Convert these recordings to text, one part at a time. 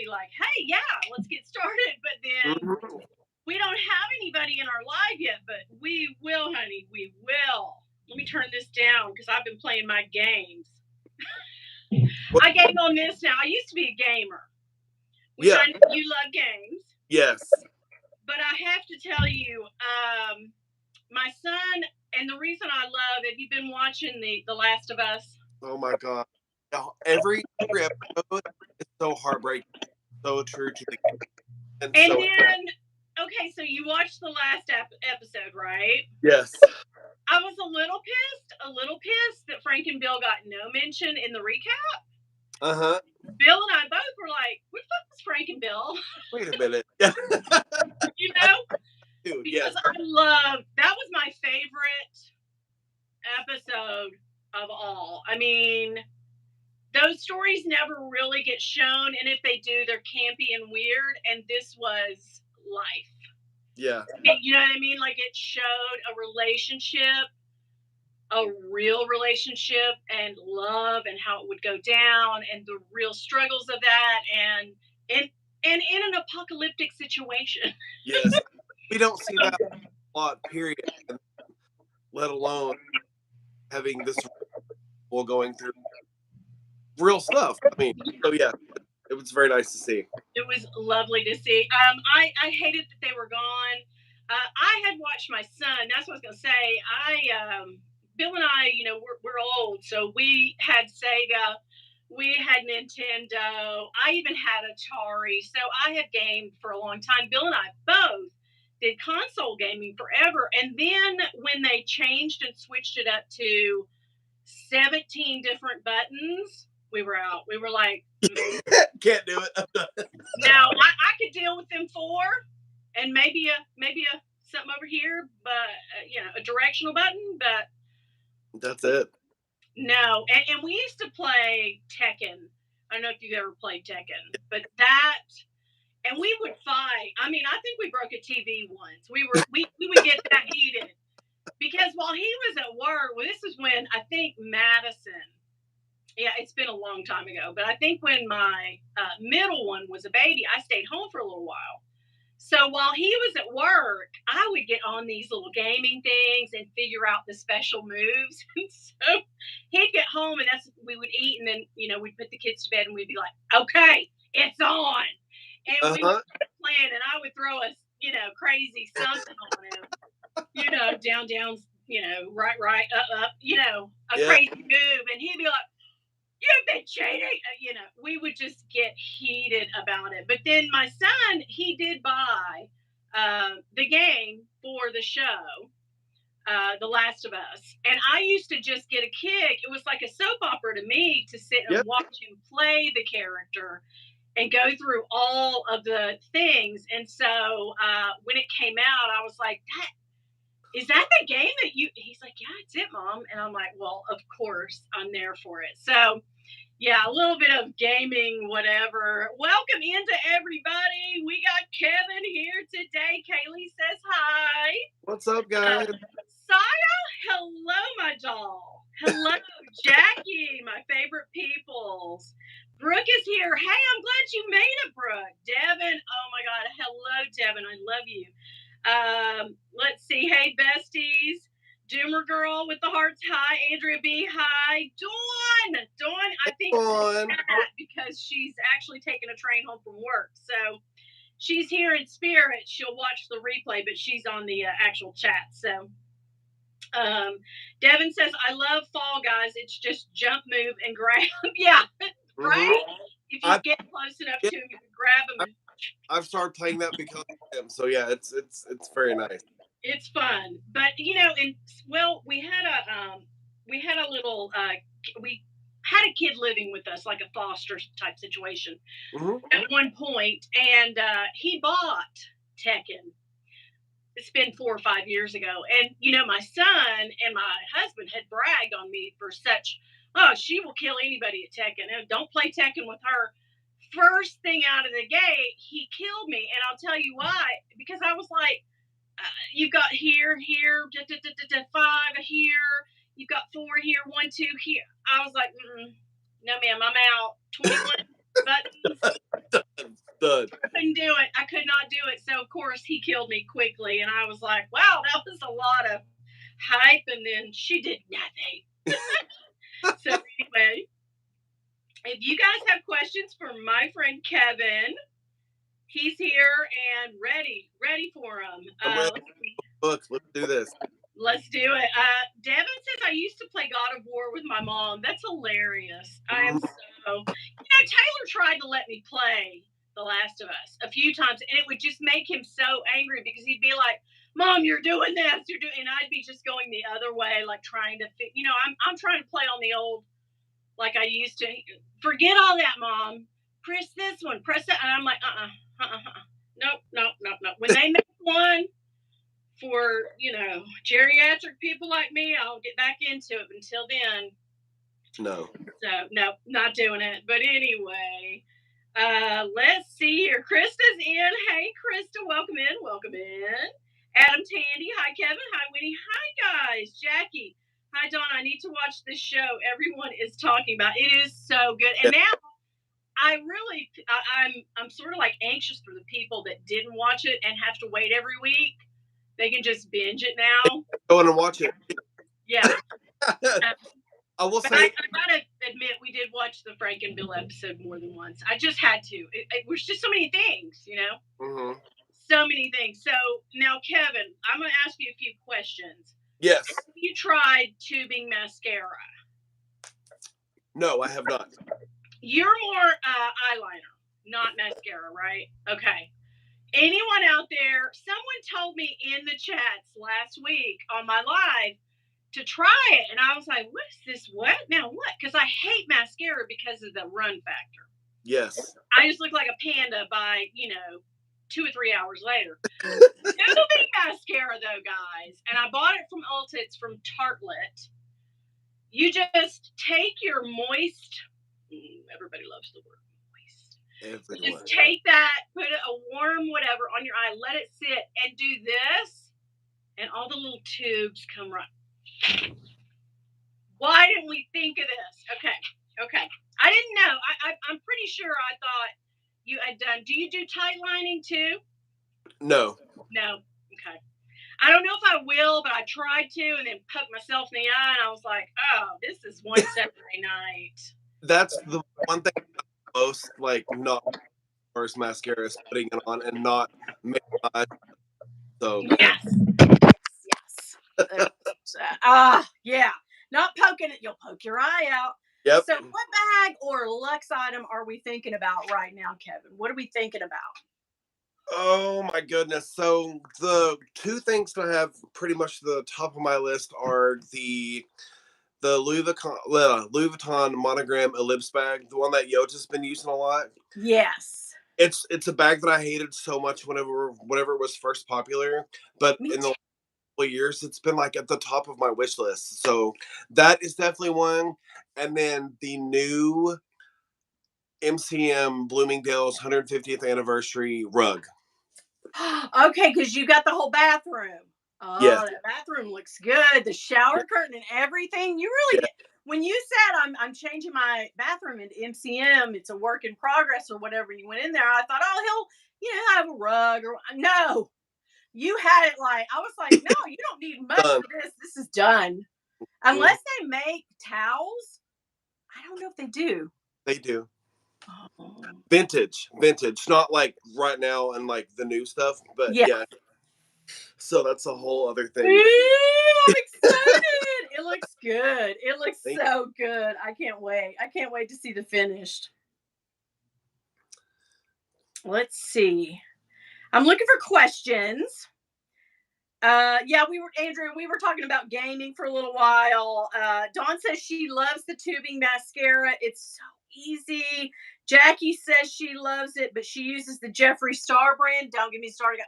like, hey, yeah, let's get started. But then we don't have anybody in our life yet, but we will, honey. We will. Let me turn this down because I've been playing my games. I game on this now. I used to be a gamer. Which I know you love games. Yes. But I have to tell you, my son, and the reason I love, have you been watching The Last of Us? Oh my God. Every episode is so heartbreaking. So true to the game. And then, okay, so you watched the last episode, right? Yes. I was a little pissed that Frank and Bill got no mention in the recap. Uh-huh. Bill and I both were like, where the fuck was Frank and Bill? Wait a minute. You know? Dude, because that was my favorite episode of all. I mean, those stories never really get shown, and if they do, they're campy and weird, and this was life. Yeah. You know what I mean? Like, it showed a relationship, a real relationship, and love, and how it would go down, and the real struggles of that, and in an apocalyptic situation. Yes. We don't see that a lot, period, let alone having this while going through real stuff. I mean, so yeah, it was very nice to see. It was lovely to see. I hated that they were gone. I had watched my son. That's what I was going to say. Bill and I, you know, we're old, so we had Sega, we had Nintendo. I even had Atari, so I had gamed for a long time. Bill and I both did console gaming forever, and then when they changed and switched it up to 17 different buttons, we were out. We were like, can't do it. No, I could deal with them 4, and maybe a something over here, but you know, a directional button, but that's it. No, and we used to play Tekken. I don't know if you've ever played Tekken, but that, and we would fight. I mean, I think we broke a TV once. We would get that heated because while he was at work, well, this is when I think Madison. Yeah, it's been a long time ago, but I think when my middle one was a baby, I stayed home for a little while. So while he was at work, I would get on these little gaming things and figure out the special moves. And so he'd get home, and we would eat, and then, you know, we'd put the kids to bed, and we'd be like, okay, it's on. And we would playing, and I would throw a, you know, crazy something on him, you know, down, you know, right, up, you know, a crazy move. And he'd be like, you've been cheating. You know, we would just get heated about it. But then my son, he did buy the game for the show, The Last of Us. And I used to just get a kick. It was like a soap opera to me to sit and watch him play the character and go through all of the things. And so when it came out, I was like, is that the game that you, he's like, yeah, it's it, Mom. And I'm like, well, of course I'm there for it. So yeah, a little bit of gaming, whatever. Welcome into everybody. We got Kevin here today. Kaylee says hi. What's up, guys? Saya, hello, my doll. Hello, Jackie, my favorite peoples. Brooke is here. Hey, I'm glad you made it, Brooke. Devin, oh my God. Hello, Devin. I love you. Let's see. Hey, besties. Doomer Girl with the hearts. Hi. Andrea B. Hi. Dawn, I think because she's actually taking a train home from work. So she's here in spirit. She'll watch the replay, but she's on the actual chat. So Devin says, I love Fall Guys. It's just jump, move, and grab. Yeah. Right? If you get close enough to him, you can grab him. I've started playing that because of him. So yeah, it's very nice. It's fun. But you know, we had a little we had a kid living with us, like a foster type situation at one point, and he bought Tekken. It's been 4 or 5 years ago. And you know, my son and my husband had bragged on me for such, oh, she will kill anybody at Tekken. And don't play Tekken with her. First thing out of the gate, he killed me. And I'll tell you why. Because I was like, you've got here, 5 here. You've got 4 here, 1, 2 here. I was like, no, ma'am, I'm out. 21 buttons. Done. I couldn't do it. I could not do it. So of course he killed me quickly, and I was like, wow, that was a lot of hype, and then she did nothing. So anyway, if you guys have questions for my friend Kevin, he's here and ready for him. I'm ready. Let's do this. Let's do it. Devin says I used to play God of War with my mom. That's hilarious. I am so. Taylor tried to let me play The Last of Us a few times, and it would just make him so angry because he'd be like, "Mom, you're doing this, you're doing," and I'd be just going the other way, like trying to fit. I'm trying to play on the old, like I used to. Forget all that, Mom. Press this one, press that, and I'm like, nope. When they make one for geriatric people like me, I'll get back into it. Until then, no. So no, not doing it. But anyway, let's see here. Krista's in. Hey, Krista, welcome in. Adam Tandy, hi Kevin, hi Winnie, hi guys. Jackie, hi Dawn. I need to watch this show. Everyone is talking about it. Is so good. And now I'm sort of like anxious for the people that didn't watch it and have to wait every week. They can just binge it now. Go in and watch it. Yeah. I will say. I gotta admit, we did watch the Frank and Bill episode more than once. I just had to. It was just so many things, Mm-hmm. So many things. So now, Kevin, I'm going to ask you a few questions. Yes. Have you tried tubing mascara? No, I have not. You're more eyeliner, not mascara, right? Okay. Anyone out there, someone told me in the chats last week on my live to try it. And I was like, what is this? What? Now what? Because I hate mascara because of the run factor. Yes. I just look like a panda by, 2 or 3 hours later. Tubing mascara, though, guys. And I bought it from Ulta. It's from Tartelette. You just take your moist, everybody loves the word moist. Everyone. Just take that, put a warm whatever on your eye, let it sit, and do this, and all the little tubes come right. Why didn't we think of this? Okay. I didn't know. I'm pretty sure I thought you had done. Do you do tight lining too? No. Okay. I don't know if I will, but I tried to and then poked myself in the eye and I was like, oh, this is one Saturday night. That's the one thing most not first mascara is putting it on and not making my eyes. So yes. Yeah. Not poking it, you'll poke your eye out. Yep. So what bag or luxe item are we thinking about right now, Kevin? What are we thinking about? Oh my goodness. So the two things that I have pretty much the top of my list are the Louis Vuitton monogram ellipse bag, the one that Yota's been using a lot. Yes. It's a bag that I hated so much whenever it was first popular, but in the last years it's been like at the top of my wish list. So that is definitely one. And then the new MCM Bloomingdale's 150th anniversary rug. Okay, because you got the whole bathroom. Oh, yes. That bathroom looks good. The shower curtain and everything. You really did. When you said I'm changing my bathroom into MCM, it's a work in progress or whatever. You went in there. I thought, oh, he'll have a rug or no. You had it like I was like, no, you don't need much for this. This is done. Unless they make towels. I don't know if they do. They do. Vintage, not like right now and like the new stuff, but yeah. So that's a whole other thing. Ooh, I'm excited. It looks good. It looks so good. I can't wait. I can't wait to see the finished. Let's see. I'm looking for questions. Andrew, we were talking about gaming for a little while. Dawn says she loves the tubing mascara. It's so easy. Jackie says she loves it, but she uses the Jeffree Star brand. Don't get me started.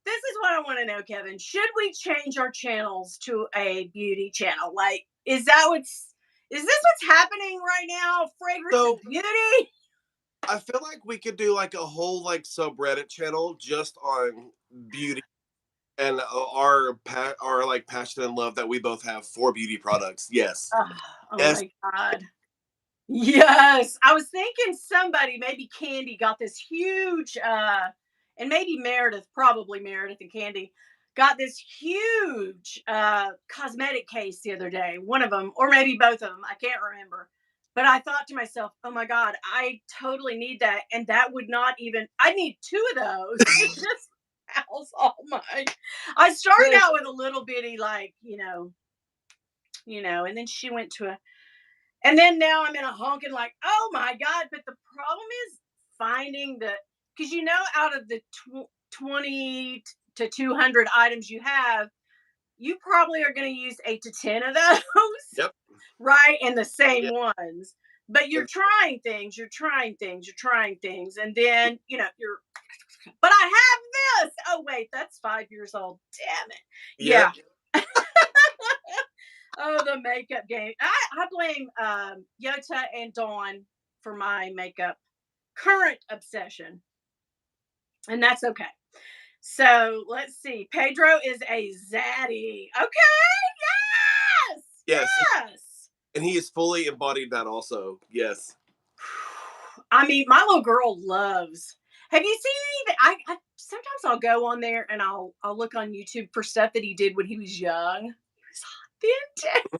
This is what I want to know, Kevin. Should we change our channels to a beauty channel? Like, is this what's happening right now? Fragrance and beauty? I feel like we could do like a whole subreddit channel just on beauty and our passion and love that we both have for beauty products. Yes. Oh yes. My God. Yes. I was thinking somebody, maybe Candy, got this huge, and maybe Meredith, probably Meredith and Candy, got this huge cosmetic case the other day. One of them, or maybe both of them. I can't remember. But I thought to myself, oh my God, I totally need that. And that would not even, I need two of those to just house all my. I started Yeah. out with a little bitty, like, and then she went to a, and then now I'm in a honking like, oh my God. But the problem is finding the, because out of the 20 to 200 items you have, you probably are going to use 8 to 10 of those, Yep. right? And the same Yeah. ones. But you're And, trying things, you're trying things, you're trying things. And then, but I have this. Oh, wait, that's 5 years old. Damn it. yep. Yeah. Oh, the makeup game. I blame Yota and Dawn for my makeup current obsession. And that's okay. So let's see. Pedro is a zaddy. Okay. Yes. Yes. Yes. And he has fully embodied that also. Yes. I mean, my little girl loves. Have you seen anything? I sometimes I'll go on there and I'll look on YouTube for stuff that he did when he was young. He was authentic.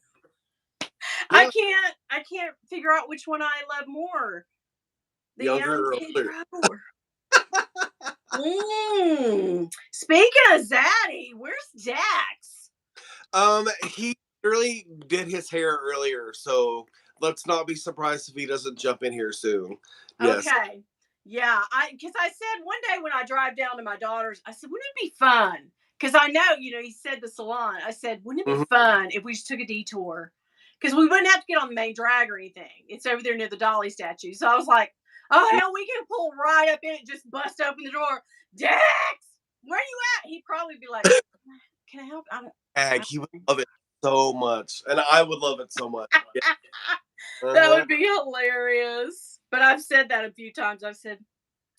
Yeah. I can't figure out which one I love more. The young Younger or older. Pedro. Speaking of Zaddy, where's Dax? He really did his hair earlier, so let's not be surprised if he doesn't jump in here soon. Yes. Okay. Yeah, because I said one day when I drive down to my daughter's, I said, wouldn't it be fun? Because I know, he said the salon. I said, wouldn't it be Mhm. fun if we just took a detour? Because we wouldn't have to get on the main drag or anything. It's over there near the Dolly statue. So I was like, oh, hell, we can pull right up in it, just bust open the door. Dax, where you at? He'd probably be like, can I help? He would love it so much, and I would love it so much. Yeah. That Uh-huh. would be hilarious. But I've said that a few times. I've said,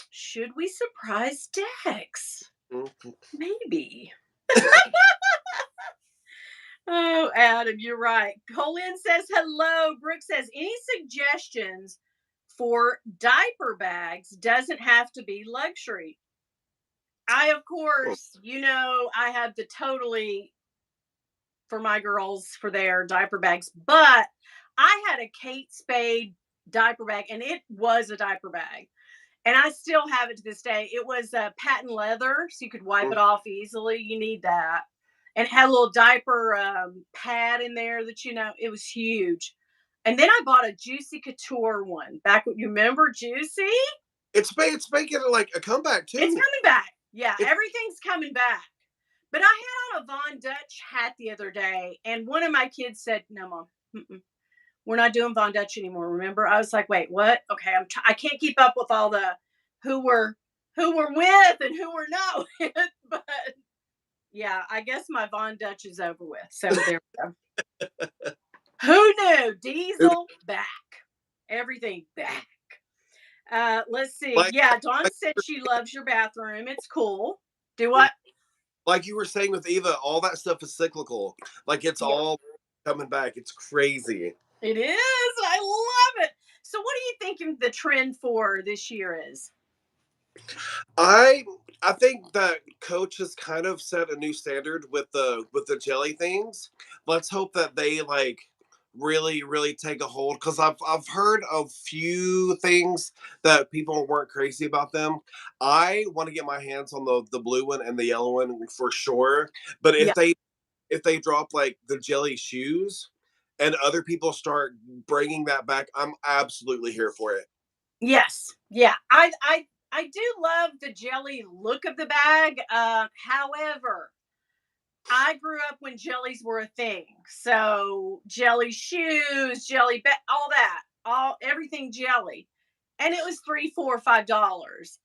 should we surprise Dex? Mhm. Maybe. Oh, Adam, you're right. Colin says hello. Brooke says, any suggestions for diaper bags? Doesn't have to be luxury. Of course, I have the totally for my girls for their diaper bags, but I had a Kate Spade diaper bag, and it was a diaper bag. And I still have it to this day. It was patent leather, so you could wipe it off easily. You need that. And it had a little diaper pad in there that, it was huge. And then I bought a Juicy Couture one back when you remember Juicy? It's making like a comeback It's too. coming back. Yeah, It, everything's coming back. But I had on a Von Dutch hat the other day, and one of my kids said, "No, Mom, we're not doing Von Dutch anymore." Remember? I was like, "Wait, what?" Okay, I can't keep up with all the who we're who we're with and who we're not with. But yeah, I guess my Von Dutch is over with. So there we go. Who knew? Diesel back, everything back. Let's see. like, Yeah, Dawn like said she loves your bathroom. It's cool. Do what? like you were saying with Eva, all that stuff is cyclical. Like it's Yeah, all coming back. It's crazy. it is. I love it. So, what do you think the trend for this year is? I I think that Coach has kind of set a new standard with the jelly things. Let's hope that they like really take a hold because I've heard a few things that people weren't crazy about them. I want to get my hands on the blue one and the yellow one for sure. But Yeah. if they drop like the jelly shoes and other people start bringing that back, I'm absolutely here for it. Yes. Yeah. I do love the jelly look of the bag. However, I grew up when jellies were a thing. So jelly shoes, all that, everything jelly. And it was $3, $4, $5.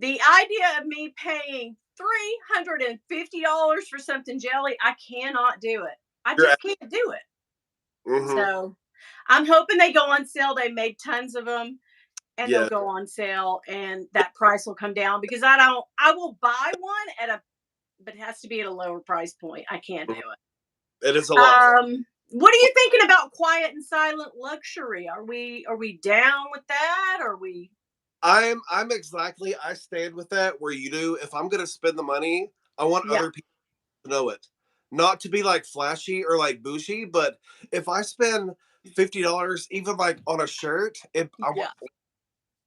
The idea of me paying $350 for something jelly, I cannot do it. I You're just can't do it. mm-hmm. So I'm hoping they go on sale. They made tons of them, and they'll Yeah. go on sale, and that price will come down because I will buy one but it has to be at a lower price point. I can't do Mhm. it. It is a lot. What are you thinking about quiet and silent luxury? Are we down with that? Are we? I'm exactly. I stand with that where you do. If I'm gonna spend the money, I want Yeah. other people to know it. Not to be like flashy or like bougie, but if I spend $50, even like on a shirt, I want Yeah.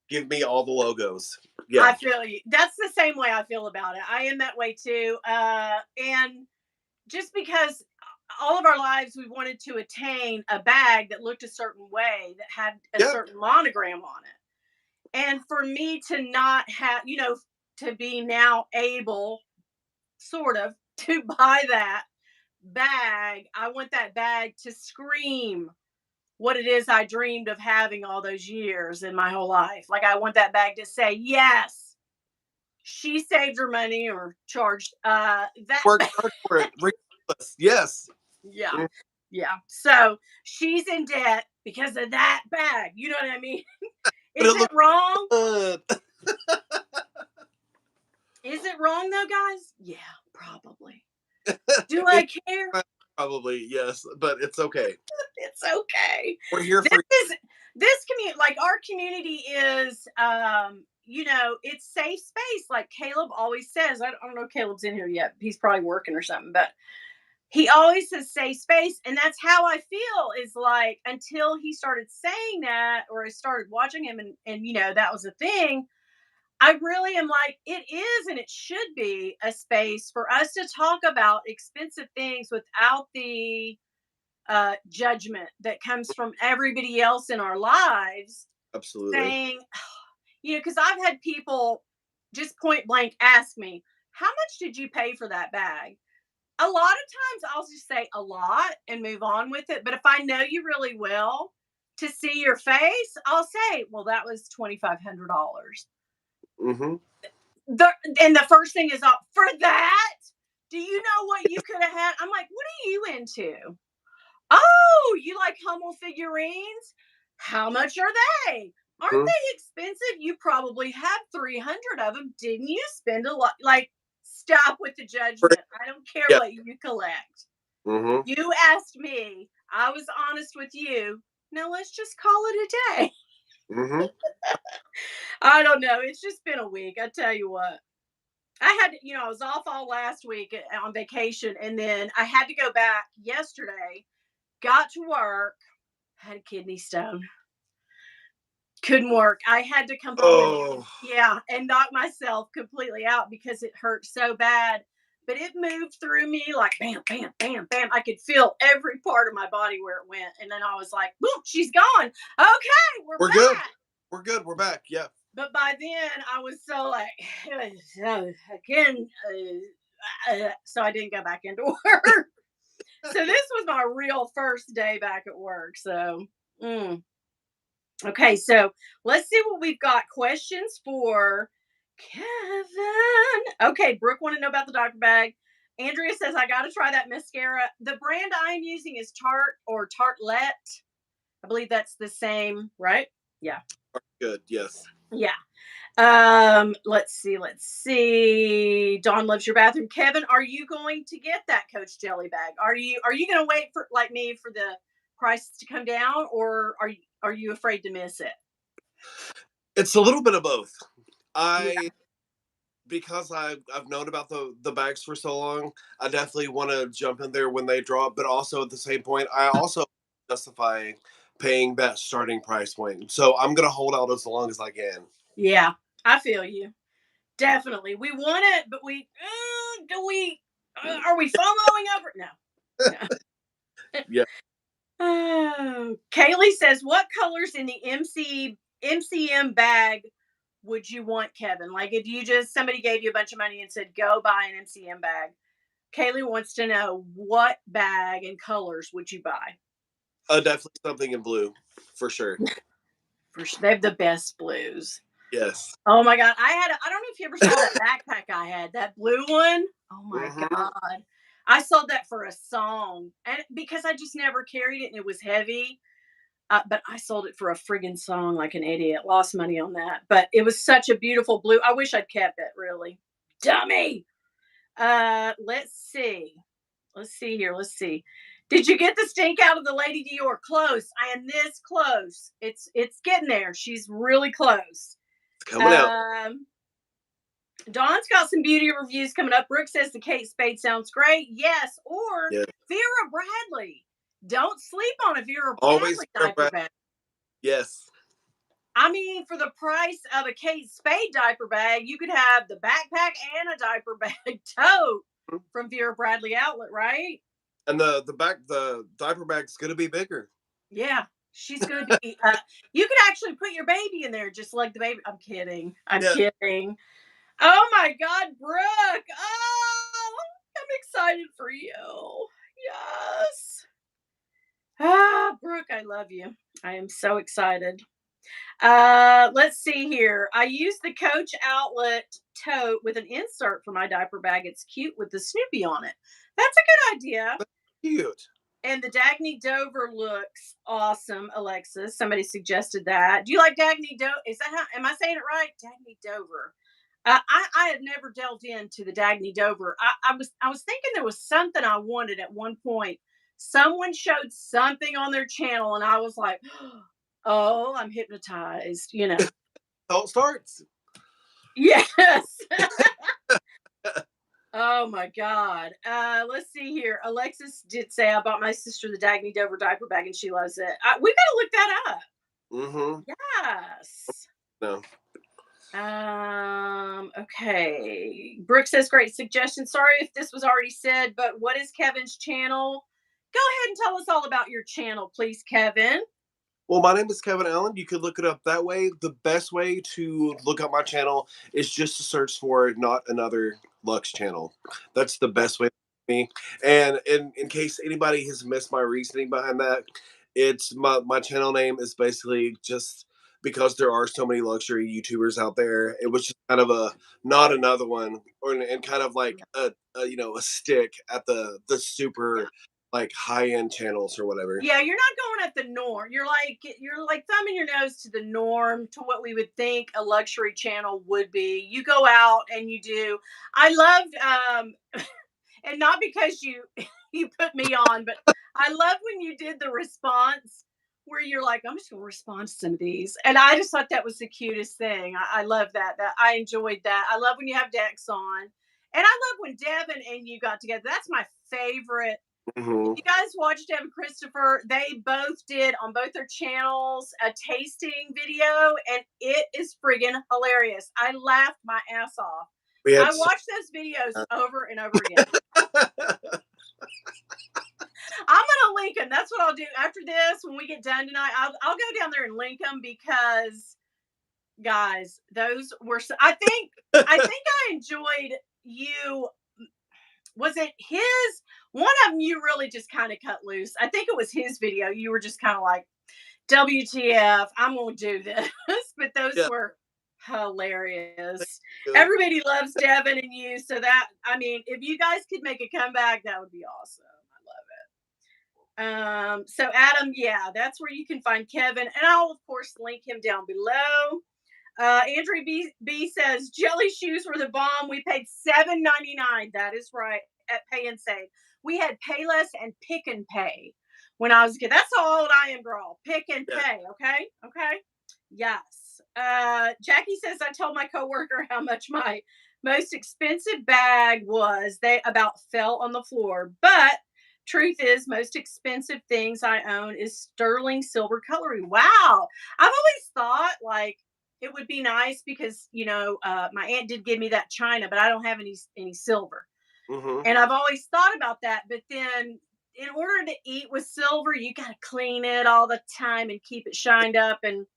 give me all the logos. Yeah. I feel you. That's the same way I feel about it. I am that way too. And just because all of our lives we wanted to attain a bag that looked a certain way, that had a Yeah. certain monogram on it. And for me to not have, to be now able, sort of, to buy that bag, I want that bag to scream what it is I dreamed of having all those years in my whole life. Like, I want that bag to say, yes, she saved her money or charged that Work bag. hard for it. Ridiculous. Yes. Yeah. Mm. Yeah. So she's in debt because of that bag. You know what I mean? But Is it it looks wrong? good. Is it wrong though, guys? Yeah, probably. Do I care? Probably yes, but it's okay. It's okay. We're here This for is this community, like our community is it's safe space. Like Caleb always says. I don't know if Caleb's in here yet. He's probably working or something, but he always says safe space. And that's how I feel, is like, until he started saying that, or I started watching him, and that was a thing. I really am like, it is and it should be a space for us to talk about expensive things without the judgment that comes from everybody else in our lives, absolutely. saying, because I've had people just point blank ask me, how much did you pay for that bag? A lot of times I'll just say a lot and move on with it. But if I know you really well, to see your face, I'll say, well, that was $2,500. Mm-hmm. And the first thing is, for that? Do you know what you could have had? I'm like, what are you into? Oh, you like Hummel figurines? How much are they? Aren't Mm-hmm. they expensive? You probably have 300 of them. Didn't you spend a lot? Like, stop with the judgment. I don't care Yeah. what you collect. Mm-hmm. You asked me. I was honest with you. Now let's just call it a day. Mm-hmm. I don't know. It's just been a week. I tell you what. I had, I was off all last week on vacation, and then I had to go back yesterday. Got to work, had a kidney stone. Couldn't work. I had to come home and, Oh, and knock myself completely out because it hurt so bad. But it moved through me like bam, bam, bam, bam. I could feel every part of my body where it went. And then I was like, boom, she's gone. Okay, we're we're good. back. We're good. We're back. Yeah. But by then I was so like, again, so I didn't go back into work. So this was my real first day back at work. So, okay, so let's see what we've got. Questions for Kevin. Okay, Brooke want to know about the doctor bag. Andrea says, I got to try that mascara. The brand I'm using is Tarte or Tartelette. I believe that's the same, right? Yeah. Good. Yes. Yeah. Let's see. Dawn loves your bathroom. Kevin, are you going to get that Coach Jelly bag? Are you going to wait for, like me, for the prices to come down, or are you afraid to miss it? It's a little bit of both. Yeah. Because I've known about the bags for so long, I definitely want to jump in there when they drop. But also at the same point, I also justify paying that starting price point. So I'm gonna hold out as long as I can. Yeah, I feel you. Definitely. We want it, but are we FOMOing over? No. Yeah. Oh, Kaylee says, what colors in the MCM bag would you want, Kevin? Like, if somebody gave you a bunch of money and said, go buy an MCM bag. Kaylee wants to know, what bag and colors would you buy? Definitely something in blue, for sure. For sure. They have the best blues. Yes. Oh my God. I don't know if you ever saw that backpack I had, that blue one. Oh my God. I sold that for a song, and because I just never carried it and it was heavy. But I sold it for a friggin' song like an idiot. Lost money on that. But it was such a beautiful blue. I wish I'd kept it, really. Dummy. Let's see. Let's see here. Let's see. Did you get the stink out of the Lady Dior? Close. I am this close. It's getting there. She's really close. It's coming out. Dawn's got some beauty reviews coming up. Brooke says the Kate Spade sounds great. Yes, or Yeah. Vera Bradley. Don't sleep on a Vera Always Bradley diaper bag. Yes. I mean, for the price of a Kate Spade diaper bag, you could have the backpack and a diaper bag tote from Vera Bradley Outlet, right? And the diaper bag's gonna be bigger. Yeah, she's gonna be. You could actually put your baby in there, just like the baby. I'm kidding. I'm kidding. Oh my God, Brooke! Oh, I'm excited for you. Yes. Brooke, I love you. I am so excited. Let's see here. I use the Coach Outlet tote with an insert for my diaper bag. It's cute with the Snoopy on it. That's a good idea. That's cute. And the Dagny Dover looks awesome, Alexis. Somebody suggested that. Do you like Dagny Dover? Is that how? Am I saying it right? Dagny Dover. I had never delved into the Dagny Dover. I was thinking there was something I wanted at one point. Someone showed something on their channel, and I was like, "Oh, I'm hypnotized." You know. How it starts. Yes. Oh my God. Let's see here. Alexis did say I bought my sister the Dagny Dover diaper bag, and she loves it. We gotta look that up. Mm-hmm. Yes. No. Okay. Brooke says, great suggestion. Sorry if this was already said, but what is Kevin's channel? Go ahead and tell us all about your channel, please, Kevin. Well, my name is Kevin Allen. You could look it up that way. The best way to look up my channel is just to search for Not Another Lux channel. That's the best way for me. And in case anybody has missed my reasoning behind that, it's my channel name is basically just because there are so many luxury YouTubers out there. It was just kind of a not another one, and kind of like a stick at the super like high end channels or whatever. Yeah, you're not going at the norm. You're like thumbing your nose to the norm, to what we would think a luxury channel would be. You go out and you do. I loved and not because you put me on, but I love when you did the response where you're like, I'm just gonna respond to some of these. And I just thought that was the cutest thing. I love that. I enjoyed that. I love when you have Dex on. And I love when Devin and you got together. That's my favorite. Mm-hmm. If you guys watched Devin Christopher, they both did on both their channels a tasting video, and it is friggin' hilarious. I laughed my ass off. I watched those videos over and over again. I'm gonna link them. That's what I'll do after this. When we get done tonight, I'll go down there and link them, because, guys, those were. I think I enjoyed you. Was it his? One of them you really just kind of cut loose. I think it was his video. You were just kind of like, WTF, I'm gonna do this. But those were hilarious. Everybody loves Devin and you. So that, I mean, if you guys could make a comeback, that would be awesome. I love it. So Adam, yeah, that's where you can find Kevin. And I'll of course link him down below. Andrea B says jelly shoes were the bomb. We paid $7.99. That is right, at Pay and Save. We had Payless and Pick and Pay when I was a kid. That's how old I am, girl. Pick and Pay. Okay. Yes. Jackie says I told my coworker how much my most expensive bag was. They about fell on the floor. But truth is, most expensive things I own is sterling silver cutlery. Wow. I've always thought like it would be nice because, my aunt did give me that china, but I don't have any silver. Mm-hmm. And I've always thought about that. But then in order to eat with silver, you got to clean it all the time and keep it shined up. And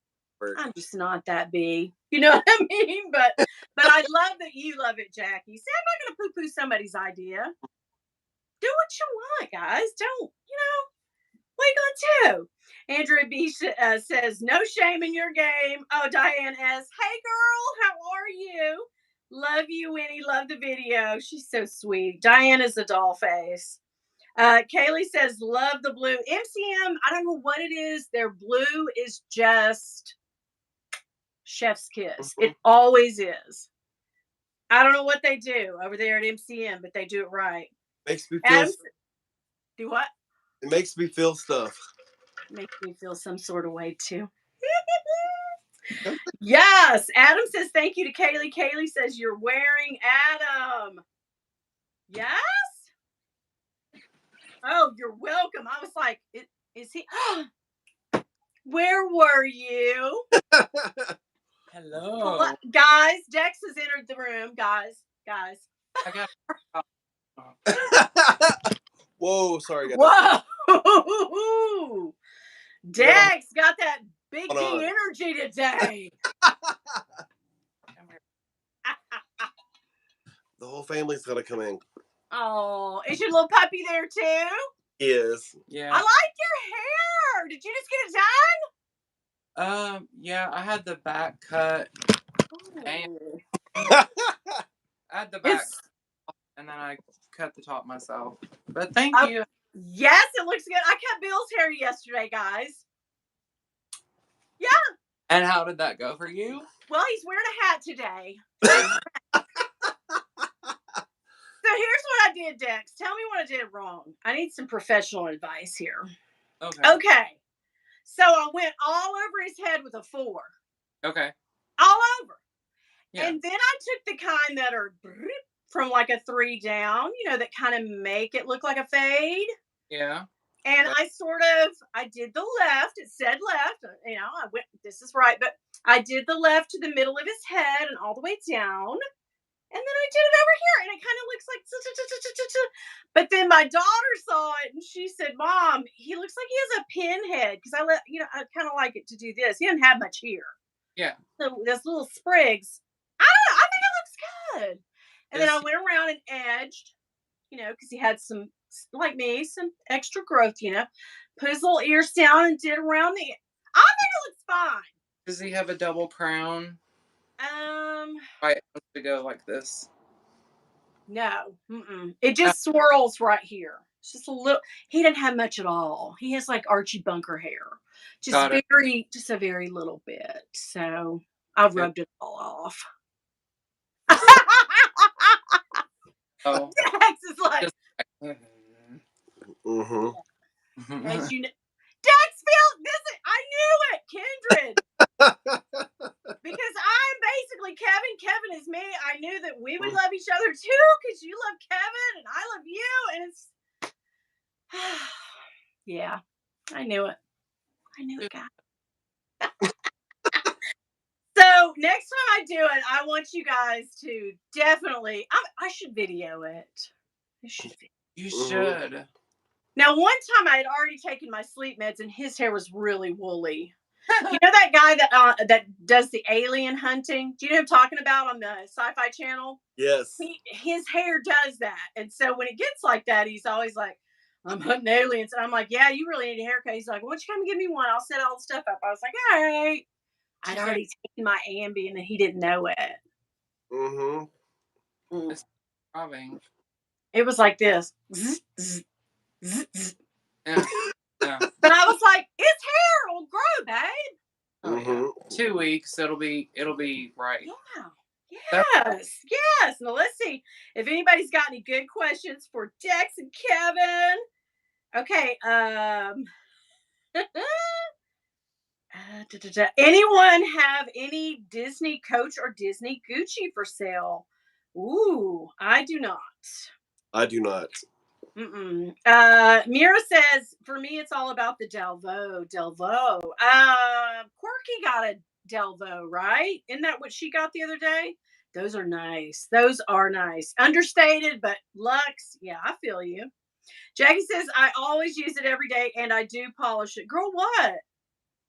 I'm just not that big. You know what I mean? But I love that you love it, Jackie. See, I'm not going to poo-poo somebody's idea. Do what you want, guys. Don't, what are you going to do? Andrea B says, no shame in your game. Oh, Diane S. Hey, girl, how are you? Love you, Winnie. Love the video. She's so sweet. Diane is a doll face. Kaylee says, love the blue. MCM, I don't know what it is. Their blue is just chef's kiss. Mm-hmm. It always is. I don't know what they do over there at MCM, but they do it right. Makes me feel. Do what? It makes me feel stuff. Makes me feel some sort of way too. Yes. Adam says thank you to Kaylee. Kaylee says you're wearing Adam. Yes. Oh, you're welcome. I was like, is he? Where were you? Hello. Guys, Dex has entered the room. Guys. I got. Whoa, sorry, guys. Whoa. Dex got that big D energy today. The whole family's gonna come in. Oh, is your little puppy there too? Yes. Yeah. I like your hair. Did you just get it done? Yeah, I had the back cut. And Oh. I had the back, and then I cut the top myself. But thank you. Yes, it looks good. I cut Bill's hair yesterday, guys. Yeah. And how did that go for you? Well, he's wearing a hat today. So here's what I did, Dex. Tell me what I did wrong. I need some professional advice here. Okay. So I went all over his head with a 4. Okay. All over. Yeah. And then I took the kind that are from like a 3 down, that kind of make it look like a fade. Yeah. And I did the left. It said left. I went, this is right. But I did the left to the middle of his head and all the way down. And then I did it over here, and it kind of looks like. But then my daughter saw it, and she said, "Mom, he looks like he has a pinhead." Because I kind of like it to do this. He doesn't have much hair. Yeah. So those little sprigs. I don't know. I think it looks good. And then I went around and edged, because he had some, like me, some extra growth. Put his little ears down and did around the. I think it looks fine. Does he have a double crown? I have to go like this. No. It just swirls right here. It's just a little. He didn't have much at all. He has like Archie Bunker hair. Just a very little bit. So I rubbed it all off. Oh. Dex is like. As you know, Dex I knew it, Kindred. Because I'm basically Kevin. Kevin is me. I knew that we would love each other too, because you love Kevin and I love you. And it's yeah, I knew it. God. So next time I do it, I want you guys to definitely. I should video it. You should. Now, one time I had already taken my sleep meds, and his hair was really woolly. You know that guy that does the alien hunting? Do you know what I'm talking about on the Sci-Fi Channel? Yes. His hair does that. And so when it gets like that, he's always like, I'm hunting aliens. And I'm like, yeah, you really need a haircut. He's like, why don't you come and give me one? I'll set all the stuff up. I was like, all right. I'd already taken my Ambien, and he didn't know it. It's throbbing. It was like this. Zzz, zzz, zzz, zzz. Yeah. But I was like, its hair will grow, babe. Oh, yeah. 2 weeks, it'll be right. Yeah. Yes. Now let's see if anybody's got any good questions for Dex and Kevin. Okay. Anyone have any Disney Coach or Disney Gucci for sale? Ooh, I do not. I do not. Mira says, for me, it's all about the Delvaux. Quirky got a Delvaux, right? Isn't that what she got the other day? Those are nice. Understated, but luxe. Yeah, I feel you. Jackie says, I always use it every day, and I do polish it. Girl, what?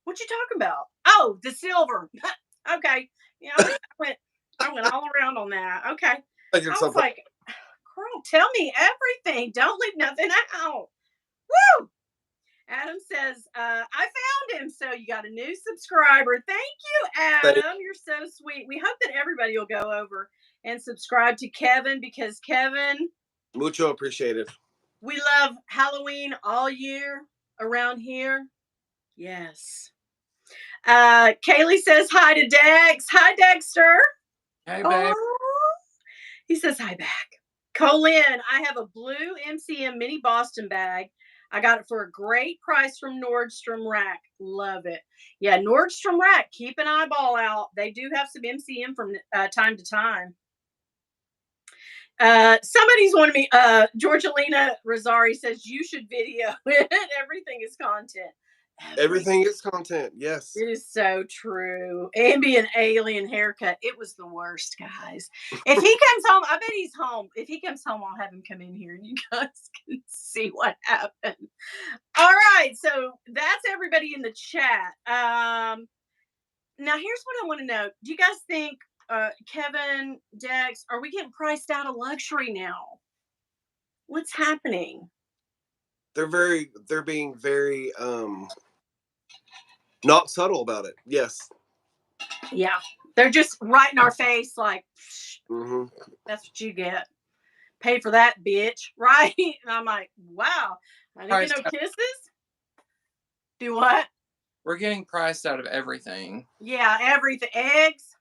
What you talking about? Oh, the silver. Okay. Yeah, I went all around on that. Okay. I was like, girl, tell me everything. Don't leave nothing out. Woo! Adam says, I found him. So you got a new subscriber. Thank you, Adam. You're so sweet. We hope that everybody will go over and subscribe to Kevin, because Kevin, mucho appreciated. We love Halloween all year around here. Yes. Kaylee says hi to Dex. Hi, Dexter. Hey, babe. He says hi back. Colin, I have a blue MCM mini Boston bag. I got it for a great price from Nordstrom Rack. Love it. Yeah, Nordstrom Rack. Keep an eyeball out. They do have some MCM from time to time. Somebody's wanting me. Georgelina Rosari says you should video it. Everything is content. Everything is content. Yes. It is so true. Ambient alien haircut. It was the worst, guys. If he comes home, I bet he's home. If he comes home, I'll have him come in here and you guys can see what happened. All right. So that's everybody in the chat. Now here's what I want to know. Do you guys think Kevin, Dex, are we getting priced out of luxury now? What's happening? They're being very not subtle about it. Yes. Yeah. They're just right in our face like, mm-hmm. That's what you get. Pay for that, bitch. Right? And I'm like, wow. I didn't get no kisses. Do what? We're getting priced out of everything. Yeah, everything. Eggs.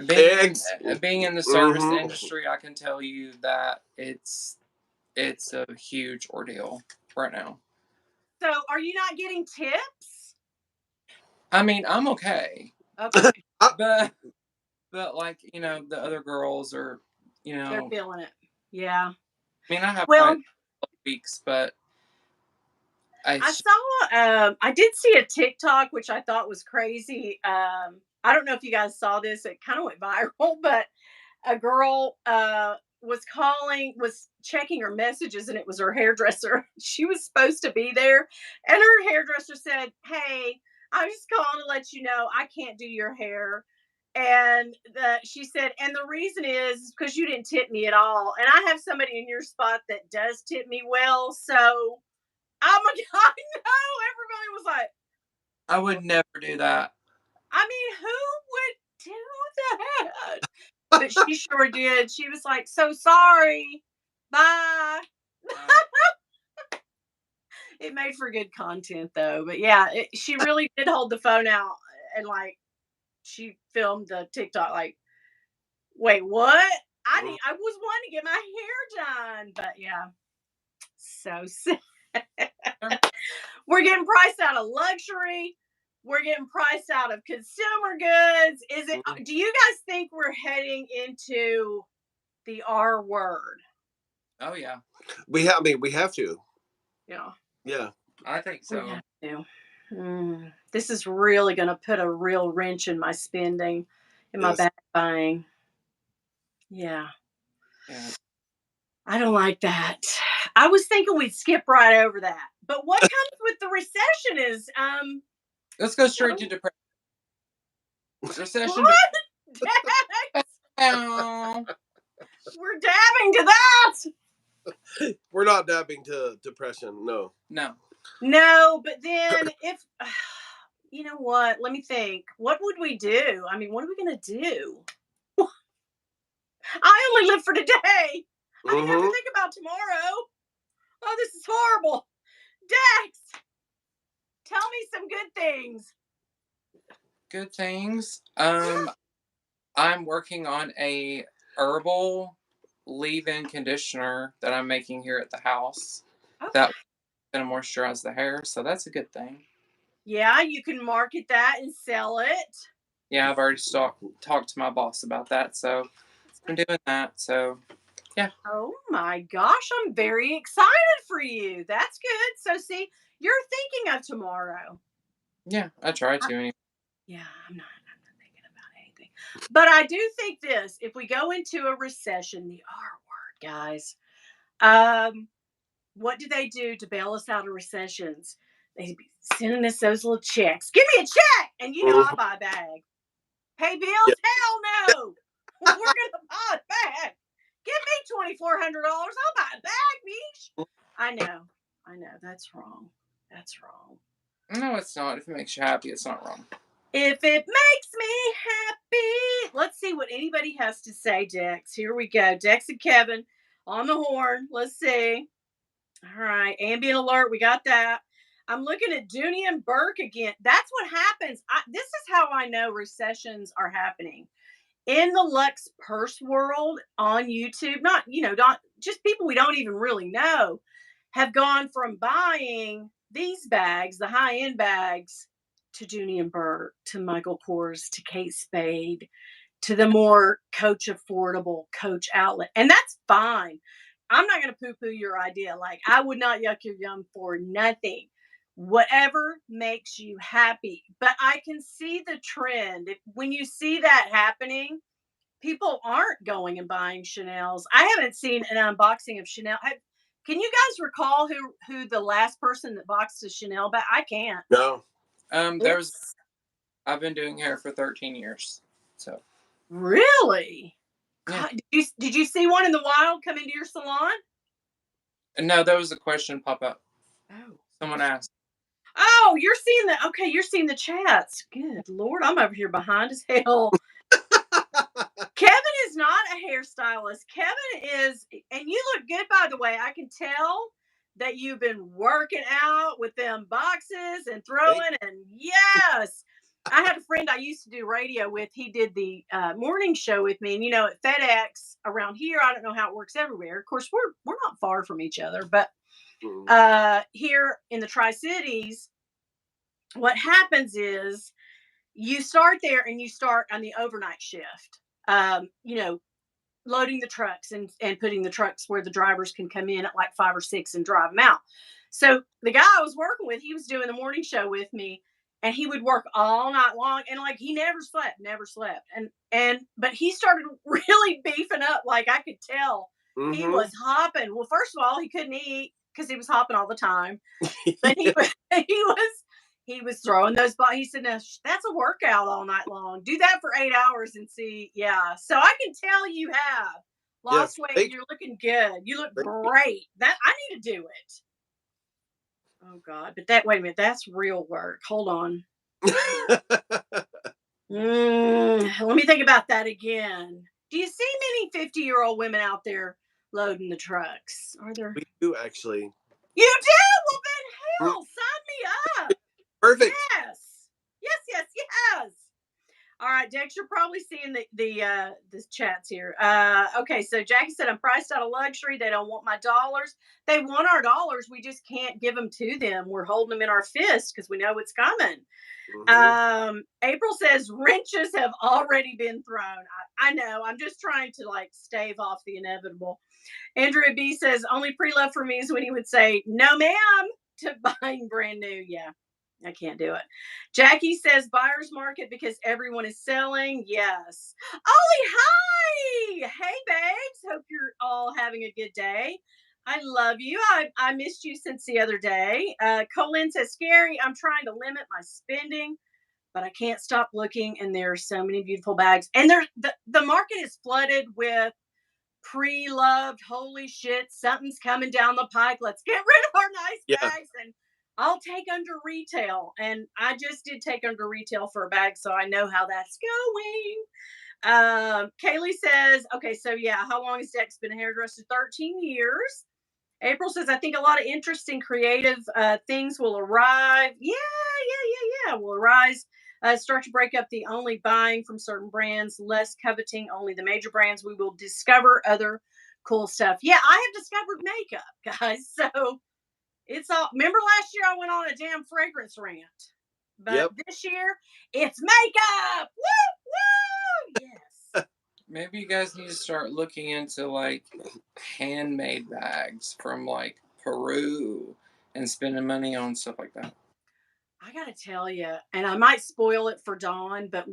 Being in the service industry, I can tell you that it's a huge ordeal right now. So, are you not getting tips? I mean, I'm okay. Okay. but like, you know, the other girls are, you know, they're feeling it. Yeah. I mean, I have weeks, but I saw. I did see a TikTok which I thought was crazy. I don't know if you guys saw this. It kind of went viral, but a girl was checking her messages, and it was her hairdresser. She was supposed to be there, and her hairdresser said, "Hey, I'm just calling to let you know I can't do your hair." And she said, and the reason is because you didn't tip me at all. And I have somebody in your spot that does tip me well. So I know everybody was like, I would never do that. I mean, who would do that? But she sure did. She was like, so sorry. Bye. It made for good content though. But yeah, she really did hold the phone out and like, she filmed the TikTok like, wait, what? I was wanting to get my hair done, but yeah, so sad. We're getting priced out of luxury. We're getting priced out of consumer goods. Do you guys think we're heading into the R word? Oh yeah. We have to. Yeah. Yeah. I think so. We have to. This is really going to put a real wrench in my spending, in my back buying. Yeah. I don't like that. I was thinking we'd skip right over that. But what comes with the recession is let's go straight to depression. Recession. We're dabbing to that. We're not dabbing to depression. No. No, but then if you know what? Let me think. What would we do? I mean, what are we going to do? I only live for today. I didn't have to think about tomorrow. Oh, this is horrible. Dex, tell me some good things. Good things. I'm working on a herbal leave-in conditioner that I'm making here at the house. Okay. That's going to moisturize the hair, so that's a good thing. Yeah, you can market that and sell it. Yeah, I've already talked to my boss about that, so I'm doing that. So, yeah. Oh my gosh, I'm very excited for you. That's good. So, see, you're thinking of tomorrow. Yeah, I try to. Anyway. Yeah, I'm not thinking about anything. But I do think this: if we go into a recession, the R word, guys. What do they do to bail us out of recessions? They be sending us those little checks. Give me a check, and you know I'll buy a bag. Pay bills? Yep. Hell no. We're gonna buy a bag. Give me $2,400. I'll buy a bag, bitch. I know. That's wrong. No, it's not. If it makes you happy, it's not wrong. If it makes me happy. Let's see what anybody has to say, Dex. Here we go. Dex and Kevin on the horn. Let's see. All right. Ambient alert. We got that. I'm looking at Dooney and Burke again. That's what happens. This is how I know recessions are happening. In the Lux Purse world on YouTube, not just people we don't even really know. have gone from buying these bags, the high-end bags, to Dooney and Burke, to Michael Kors, to Kate Spade, to the more Coach affordable Coach outlet. And that's fine. I'm not going to poo-poo your idea. Like, I would not yuck your yum for nothing. Whatever makes you happy. But I can see the trend. When you see that happening, people aren't going and buying Chanel's. I haven't seen an unboxing of Chanel. Can you guys recall who the last person that boxed a Chanel bag? I can't. No. I've been doing hair for 13 years. So. Really? Yeah. God, did you see one in the wild come into your salon? No, that was a question pop up. Oh. Someone asked. Oh, you're seeing the chats. Good Lord, I'm over here behind as hell. Kevin is not a hairstylist. Kevin is, and you look good, by the way. I can tell that you've been working out with them boxes and throwing, and yes. I had a friend I used to do radio with. He did the morning show with me, and at FedEx around here, I don't know how it works everywhere. Of course, we're not far from each other, but here in the Tri-Cities, what happens is you start there and you start on the overnight shift. Loading the trucks and putting the trucks where the drivers can come in at like 5 or 6 and drive them out. So the guy I was working with, he was doing the morning show with me, and he would work all night long, and like he never slept. But he started really beefing up. Like I could tell he was hopping. Well, first of all, he couldn't eat because he was hopping all the time. But he was throwing those. He said, "No, that's a workout all night long. Do that for 8 hours and see." Yeah. So I can tell you have lost weight. You're looking good. You look great. That I need to do it. Oh God. But wait a minute. That's real work. Hold on. Let me think about that again. Do you see many 50-year-old women out there loading the trucks? Are there? We do actually. You do? Well, then hell, sign me up. Perfect. Yes. All right, Dex, you're probably seeing the chats here. Okay, so Jackie said, I'm priced out of luxury. They don't want my dollars. They want our dollars. We just can't give them to them. We're holding them in our fists because we know what's coming. April says, wrenches have already been thrown. I know. I'm just trying to stave off the inevitable. Andrea B says, only pre-love for me is when he would say, no, ma'am, to buying brand new. Yeah. I can't do it. Jackie says buyer's market because everyone is selling. Yes. Ollie, hi. Hey, babes. Hope you're all having a good day. I love you. I missed you since the other day. Colin says, scary. I'm trying to limit my spending, but I can't stop looking. And there are so many beautiful bags. And the market is flooded with pre-loved. Holy shit. Something's coming down the pike. Let's get rid of our nice bags and I'll take under retail. And I just did take under retail for a bag, so I know how that's going. Kaylee says, okay, so yeah, how long has Dex been a hairdresser? 13 years. April says, I think a lot of interesting creative things will arrive. Yeah. Will arise. Start to break up the only buying from certain brands, less coveting only the major brands. We will discover other cool stuff. Yeah, I have discovered makeup, guys. So it's all. Remember last year I went on a damn fragrance rant, but this year it's makeup. Woo! Yes. Maybe you guys need to start looking into handmade bags from Peru and spending money on stuff like that. I gotta tell you, and I might spoil it for Dawn, but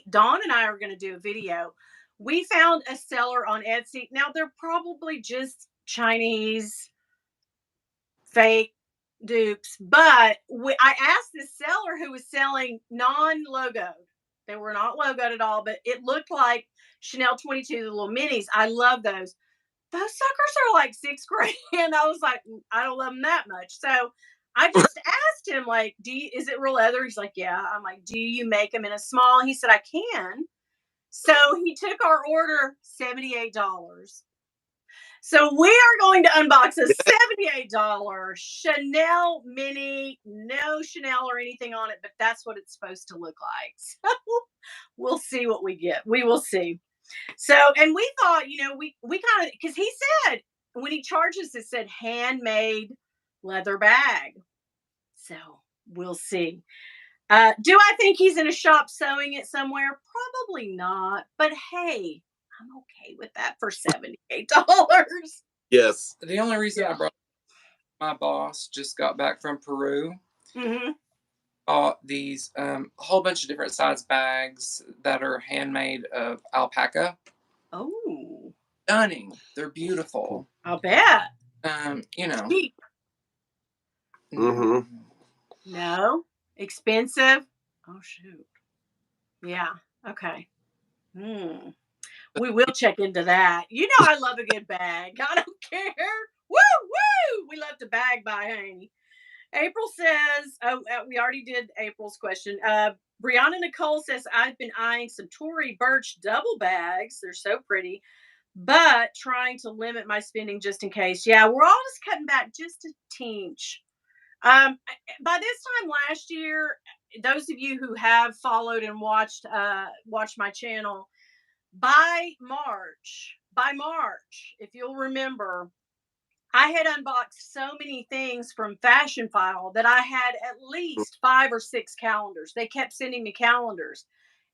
Dawn and I are going to do a video. We found a seller on Etsy. Now they're probably just Chinese fake dupes, but I asked this seller who was selling non-logoed. They were not logoed at all, but it looked like Chanel 22, the little minis. I love those. Those suckers are like $6,000. I was like, I don't love them that much. So I just asked him, is it real leather? He's like, yeah. I'm like, do you make them in a small? He said, I can. So he took our order, $78. So we are going to unbox a $78 Chanel mini, no Chanel or anything on it, but that's what it's supposed to look like. So we'll see what we get. We will see. So, and we thought, we kind of, because he said, when he charges, it said handmade leather bag. So we'll see. Do I think he's in a shop sewing it somewhere? Probably not. But hey, I'm okay with that for $78. Yes. The only reason Yeah. I brought my boss just got back from Peru. Mm-hmm. Bought these whole bunch of different size bags that are handmade of alpaca. Oh, Stunning. They're beautiful. I'll bet. You know. Cheap. Mm-hmm. No. Expensive. Oh shoot. Yeah. Okay. We will check into that. You know I love a good bag. I don't care. Woo woo. We love to bag by Haney. April says, we already did April's question. Brianna Nicole says, I've been eyeing some Tory Burch double bags. They're so pretty, but trying to limit my spending just in case. Yeah, we're all just cutting back just a tinch. By this time last year, those of you who have followed and watched my channel, by March, if you'll remember, I had unboxed so many things from Fashion File that I had at least 5 or 6 calendars. They kept sending me calendars.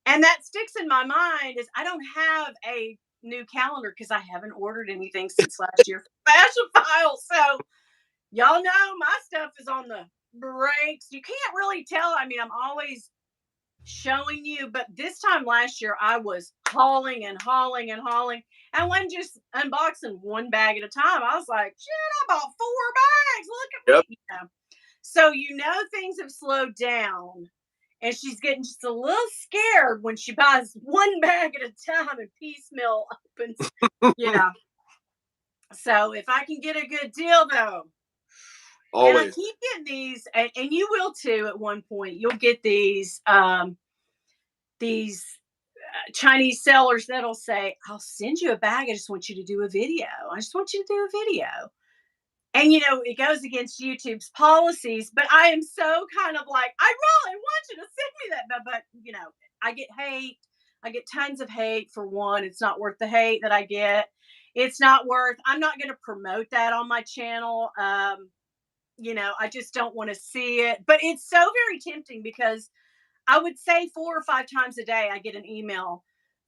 And that sticks in my mind is I don't have a new calendar because I haven't ordered anything since last year from Fashion File. So y'all know my stuff is on the brakes. You can't really tell. I mean, I'm always showing you, but this time last year I was hauling and hauling and hauling. And wasn't just unboxing one bag at a time. I was like, shit, I bought 4 bags. Look at me. Yeah. So things have slowed down. And she's getting just a little scared when she buys one bag at a time and piecemeal opens. Yeah. So if I can get a good deal though. Always. And I keep getting these, and you will too at one point. You'll get these Chinese sellers that'll say, I'll send you a bag. I just want you to do a video. I just want you to do a video. And, it goes against YouTube's policies, but I am so kind of like, I really want you to send me that. But I get hate. I get tons of hate for one. It's not worth the hate that I get. I'm not going to promote that on my channel. I just don't want to see it. But it's so very tempting because I would say 4 or 5 times a day, I get an email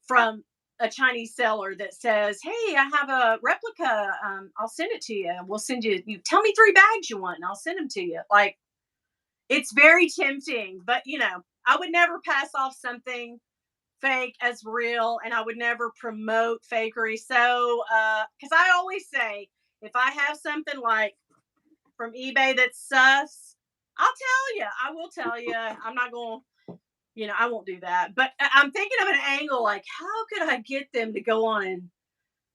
from a Chinese seller that says, hey, I have a replica. I'll send it to you. We'll send you tell me 3 bags you want and I'll send them to you. Like, it's very tempting, but I would never pass off something fake as real, and I would never promote fakery. So, cause I always say, if I have something like from eBay that's sus, I will tell you, I'm not going to, I won't do that. But I'm thinking of an angle like, how could I get them to go on and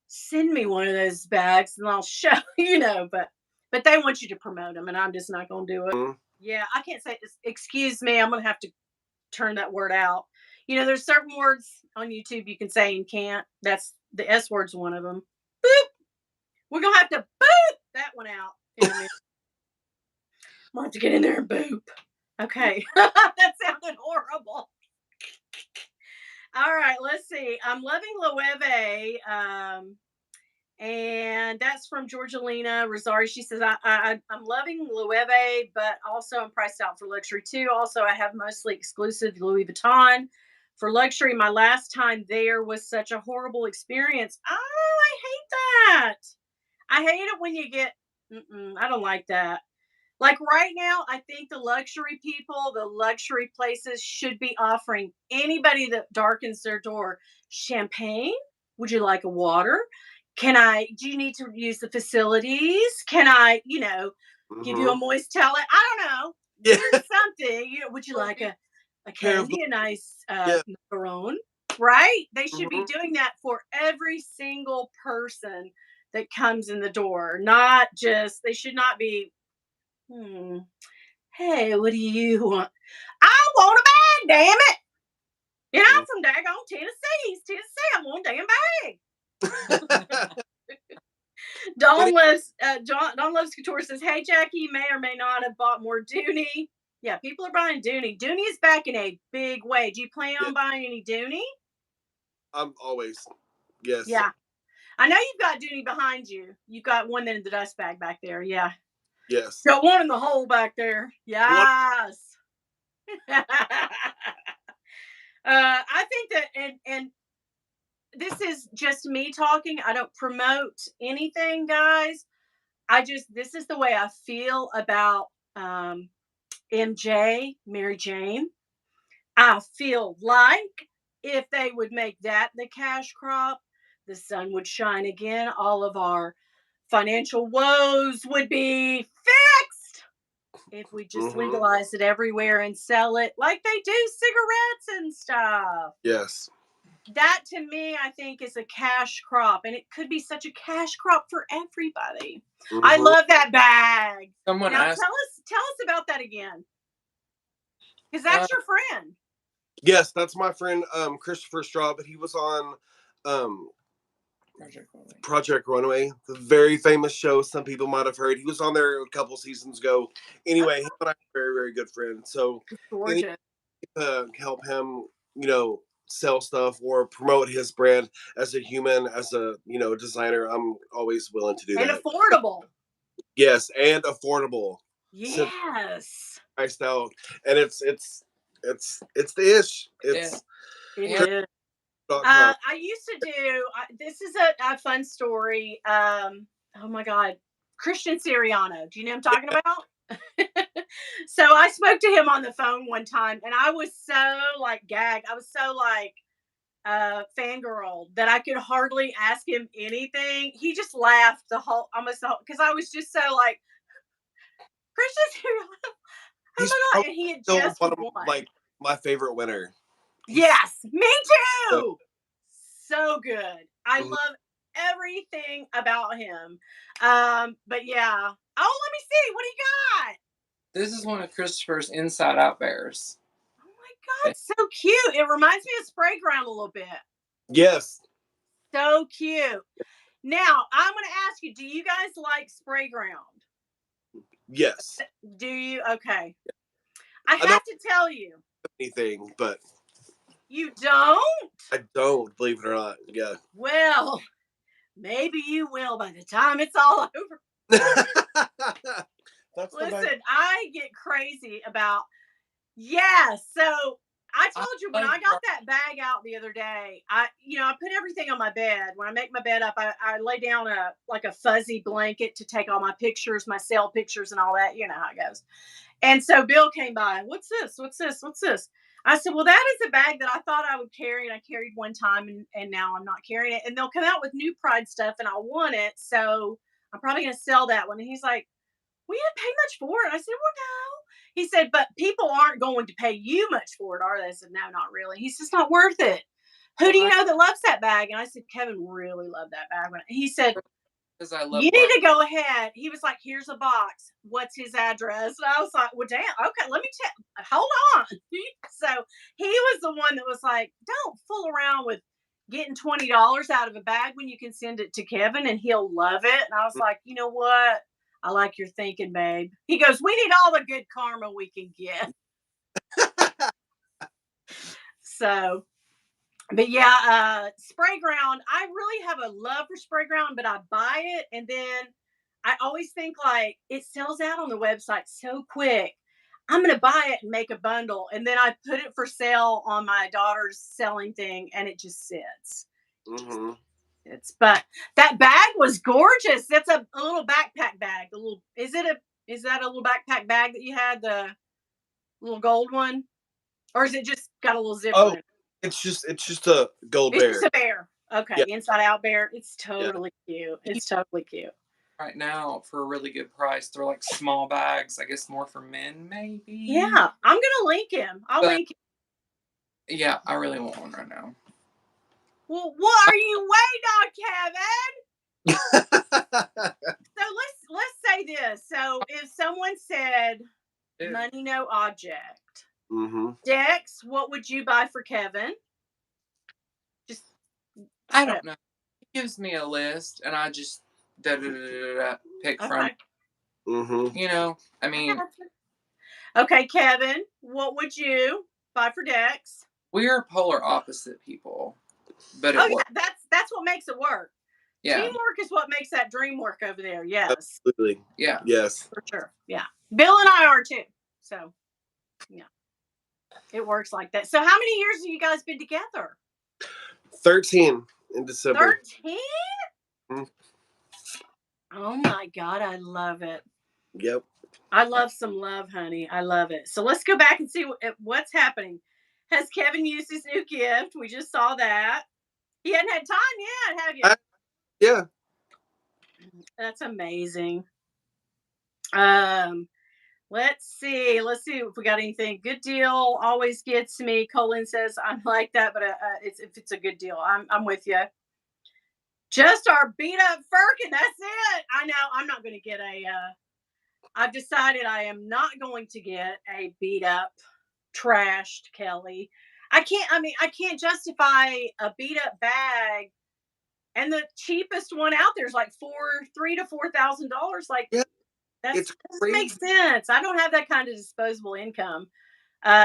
send me one of those bags and I'll show, but they want you to promote them and I'm just not going to do it. Mm-hmm. Yeah, I can't say, excuse me, I'm going to have to turn that word out. There's certain words on YouTube you can say and can't. That's the S word's one of them. Boop. We're going to have to boop that one out in a minute. I'm going to have to get in there and boop. Okay. That sounded horrible. All right, let's see. I'm loving Loewe. And that's from Georgelina Rosari. She says, I'm loving Loewe, but also I'm priced out for luxury too. Also, I have mostly exclusive Louis Vuitton. For luxury, my last time there was such a horrible experience. Oh, I hate that. I hate it when you get, I don't like that. Like right now, I think the luxury people, the luxury places should be offering anybody that darkens their door champagne. Would you like a water? Do you need to use the facilities? Can I, give you a moist towel? I don't know. Yeah. Do something. Would you like a candy, a nice macaron? Right? They should be doing that for every single person that comes in the door. Not just, they should not be, hey, what do you want? I want a bag, damn it. I'm from daggone Tennessee. I want a damn bag. Don Loves Couture says, hey, Jackie, may or may not have bought more Dooney. Yeah, people are buying Dooney. Dooney is back in a big way. Do you plan on buying any Dooney? I'm always. Yes. Yeah. I know you've got Dooney behind you. You've got one in the dust bag back there. Yeah. Yes. Got one in the hole back there. Yes. I think that, and this is just me talking. I don't promote anything, guys. This is the way I feel about MJ, Mary Jane. I feel like if they would make that the cash crop, the sun would shine again. All of our financial woes would be fixed if we just legalize it everywhere and sell it like they do cigarettes and stuff. Yes. That to me, I think, is a cash crop, and it could be such a cash crop for everybody. I love that bag. Someone now asked, tell us about that again, because that's your friend. Yes, that's my friend Christopher Straw, but he was on Project Runway, the very famous show some people might have heard. He was on there a couple seasons ago. Anyway, him and I are very, very good friends. So Gorgeous. To help him, sell stuff or promote his brand as a human, as a designer, I'm always willing to do and that. affordable. Yes, and affordable. Yes. Priced out, and it's the ish. It is. I used to do. This is a fun story. Oh my God, Christian Siriano. Do you know what I'm talking about? So I spoke to him on the phone one time, and I was so like gagged. I was so like fangirl that I could hardly ask him anything. He just laughed almost because I was just so like Christian Siriano. He's and he had just won. Like my favorite winner. Yes, me too. So good. I love everything about him. But yeah. Oh, let me see. What do you got? This is one of Christopher's Inside Out bears. Oh my God, so cute. It reminds me of Spray Ground a little bit. Yes. So cute. Now, I'm going to ask you, do you guys like Spray Ground? Yes. Do you? Okay. I have to tell you. Anything, but you don't? I don't, believe it or not. Yeah. Well, maybe you will by the time it's all over. Listen, I get crazy about. Yeah, so I told you when I got that bag out the other day, I put everything on my bed. When I make my bed up, I lay down a fuzzy blanket to take all my pictures, my sale pictures and all that. You know how it goes. And so Bill came by. What's this? What's this? What's this? I said, well, that is a bag that I thought I would carry, and I carried one time, and now I'm not carrying it. And they'll come out with new Pride stuff, and I want it, so I'm probably going to sell that one. And he's like, we didn't pay much for it. I said, well, no. He said, but people aren't going to pay you much for it, are they? I said, no, not really. He said, it's not worth it. Who do you know that loves that bag? And I said, Kevin really loved that bag. He said, you need to go ahead. He was like, here's a box. What's his address? And I was like, well, damn. Okay, let me check. Hold on. So he was the one that was like, don't fool around with getting $20 out of a bag when you can send it to Kevin and he'll love it. And I was like, you know what? I like your thinking, babe. He goes, we need all the good karma we can get. So, but yeah, Spray Ground, I really have a love for Spray Ground, but I buy it and then I always think like it sells out on the website so quick. I'm going to buy it and make a bundle. And then I put it for sale on my daughter's selling thing and it just sits. Mm-hmm. But that bag was gorgeous. That's a little backpack bag. Is that a little backpack bag that you had, the little gold one? Or is it just got a little zipper in it? It's just a gold bear. It's just a bear. Okay, yeah. Inside out bear. It's totally cute. It's totally cute. Right now, for a really good price, they're like small bags. I guess more for men, maybe. Yeah, I'm gonna link him. I'll link him. Yeah, I really want one right now. Well, what are you waiting on, Kevin? So let's say this. So if someone said money no object, Dex, what would you buy for Kevin? I don't know. He gives me a list, and I just pick from. You know, I mean. Okay, Kevin, what would you buy for Dex? We are polar opposite people, but it works. That's what makes it work. Yeah. Teamwork is what makes that dream work over there. Yes. Absolutely. Yeah. Yes. For sure. Yeah. Bill and I are too. So, yeah. It works like that. So, how many years have you guys been together? 13 in December. 13? Mm. Oh my God. I love it. Yep. I love some love, honey. I love it. So, let's go back and see what's happening. Has Kevin used his new gift? We just saw that. He hadn't had time yet, have you? Yeah. That's amazing. Let's see if we got anything. Good deal always gets me. Colin says I'm like that, but if it's a good deal, I'm with you. Just our beat up Firkin. That's it. I know. I'm not going to get I've decided I am not going to get a beat up, trashed Kelly. I can't justify a beat up bag, and the cheapest one out there is like $3,000 to $4,000. Like, Yeah. that It's doesn't make crazy. sense. I don't have that kind of disposable income.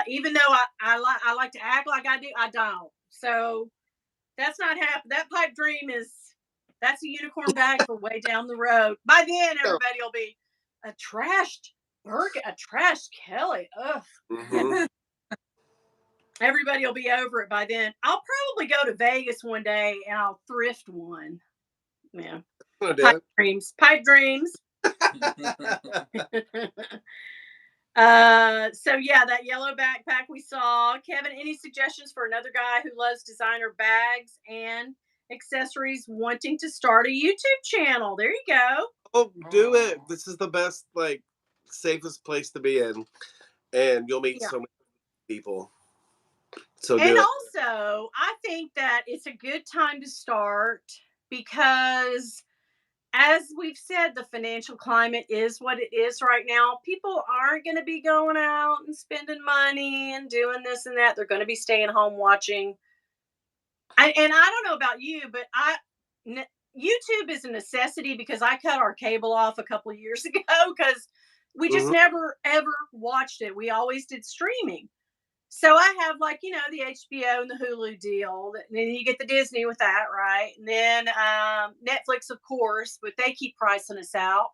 Even though I like to act like I do, I don't. So that's not happening. That pipe dream that's a unicorn bag for way down the road. By then, everybody will be a trashed Burke, a trashed Kelly. Ugh. Mm-hmm. Yeah. Everybody will be over it by then. I'll probably go to Vegas one day and I'll thrift one. Yeah. Pipe dreams. Pipe dreams. So yeah, that yellow backpack we saw. Kevin, any suggestions for another guy who loves designer bags and accessories wanting to start a YouTube channel? There you go. Oh, do it. This is the best, like, safest place to be in. And you'll meet so many people. So do and it. Also, I think that it's a good time to start because, as we've said, the financial climate is what it is right now. People aren't going to be going out and spending money and doing this and that. They're going to be staying home watching. And I don't know about you, but YouTube is a necessity because I cut our cable off a couple of years ago because we just never ever watched it. We always did streaming. So I have, like, the HBO and the Hulu deal. And then you get the Disney with that, right? And then Netflix, of course, but they keep pricing us out.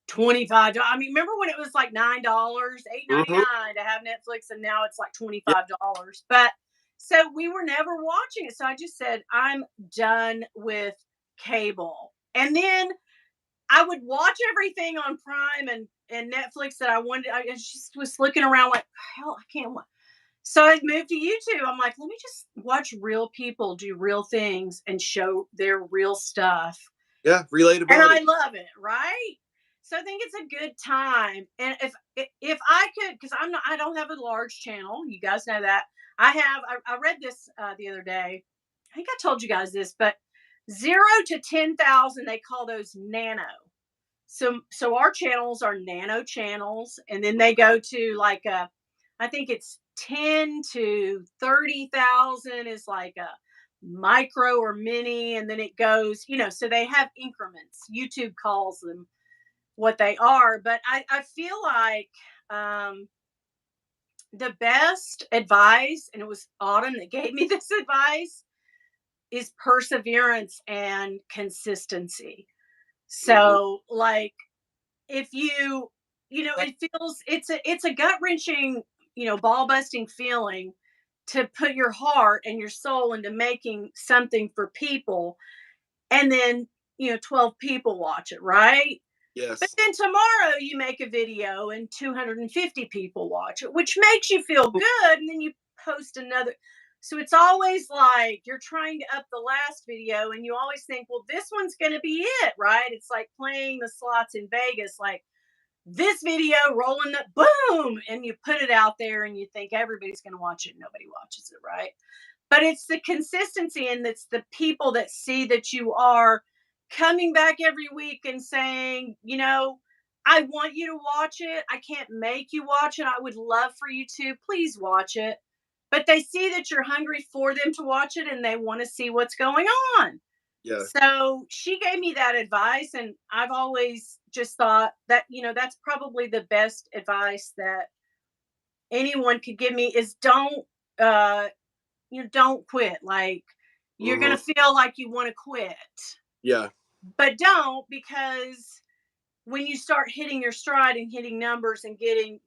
$25. I mean, remember when it was like $9, $8.99 to have Netflix, and now it's like $25. Yep. But so we were never watching it. So I just said, I'm done with cable. And then I would watch everything on Prime and Netflix that I wanted. I just was looking around like, hell, I can't watch. So I moved to YouTube. I'm like, let me just watch real people do real things and show their real stuff. Yeah, relatability. And I love it, right? So I think it's a good time. And if I could, because I don't have a large channel. You guys know that. I read this the other day. I think I told you guys this, but 0 to 10,000, they call those nano. So our channels are nano channels, and then they go to like I think it's 10 to 30,000 is like a micro or mini, and then it goes, so they have increments. YouTube calls them what they are, but I feel like the best advice, and it was Autumn that gave me this advice, is perseverance and consistency. So like, if it feels, it's a gut wrenching, ball busting feeling to put your heart and your soul into making something for people, and then 12 people watch it, right? Yes. But then tomorrow you make a video and 250 people watch it, which makes you feel good, and then you post another. So it's always like you're trying to up the last video, and you always think, well, this one's going to be it, right? It's like playing the slots in Vegas, like, this video rolling the boom, and you put it out there and you think everybody's going to watch it. Nobody watches it, right? But it's the consistency, and it's the people that see that you are coming back every week and saying, I want you to watch it. I can't make you watch it. I would love for you to. Please watch it. But they see that you're hungry for them to watch it, and they want to see what's going on. Yeah. So she gave me that advice, and I've always just thought that, that's probably the best advice that anyone could give me is don't quit. Like, you're going to feel like you want to quit. Yeah. But don't, because when you start hitting your stride and hitting numbers and getting,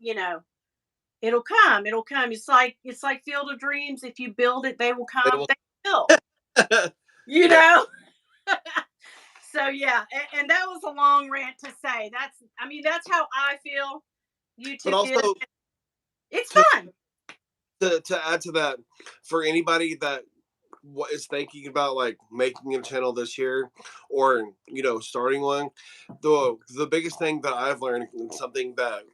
it'll come. It'll come. It's like Field of Dreams. If you build it, they will They come. will. They will. You Yeah. know. So yeah, and that was a long rant to say. That's how I feel. You But took it. also It's to, fun. to add to that, for anybody that is thinking about like making a channel this year, or starting one, the biggest thing that I've learned, and something that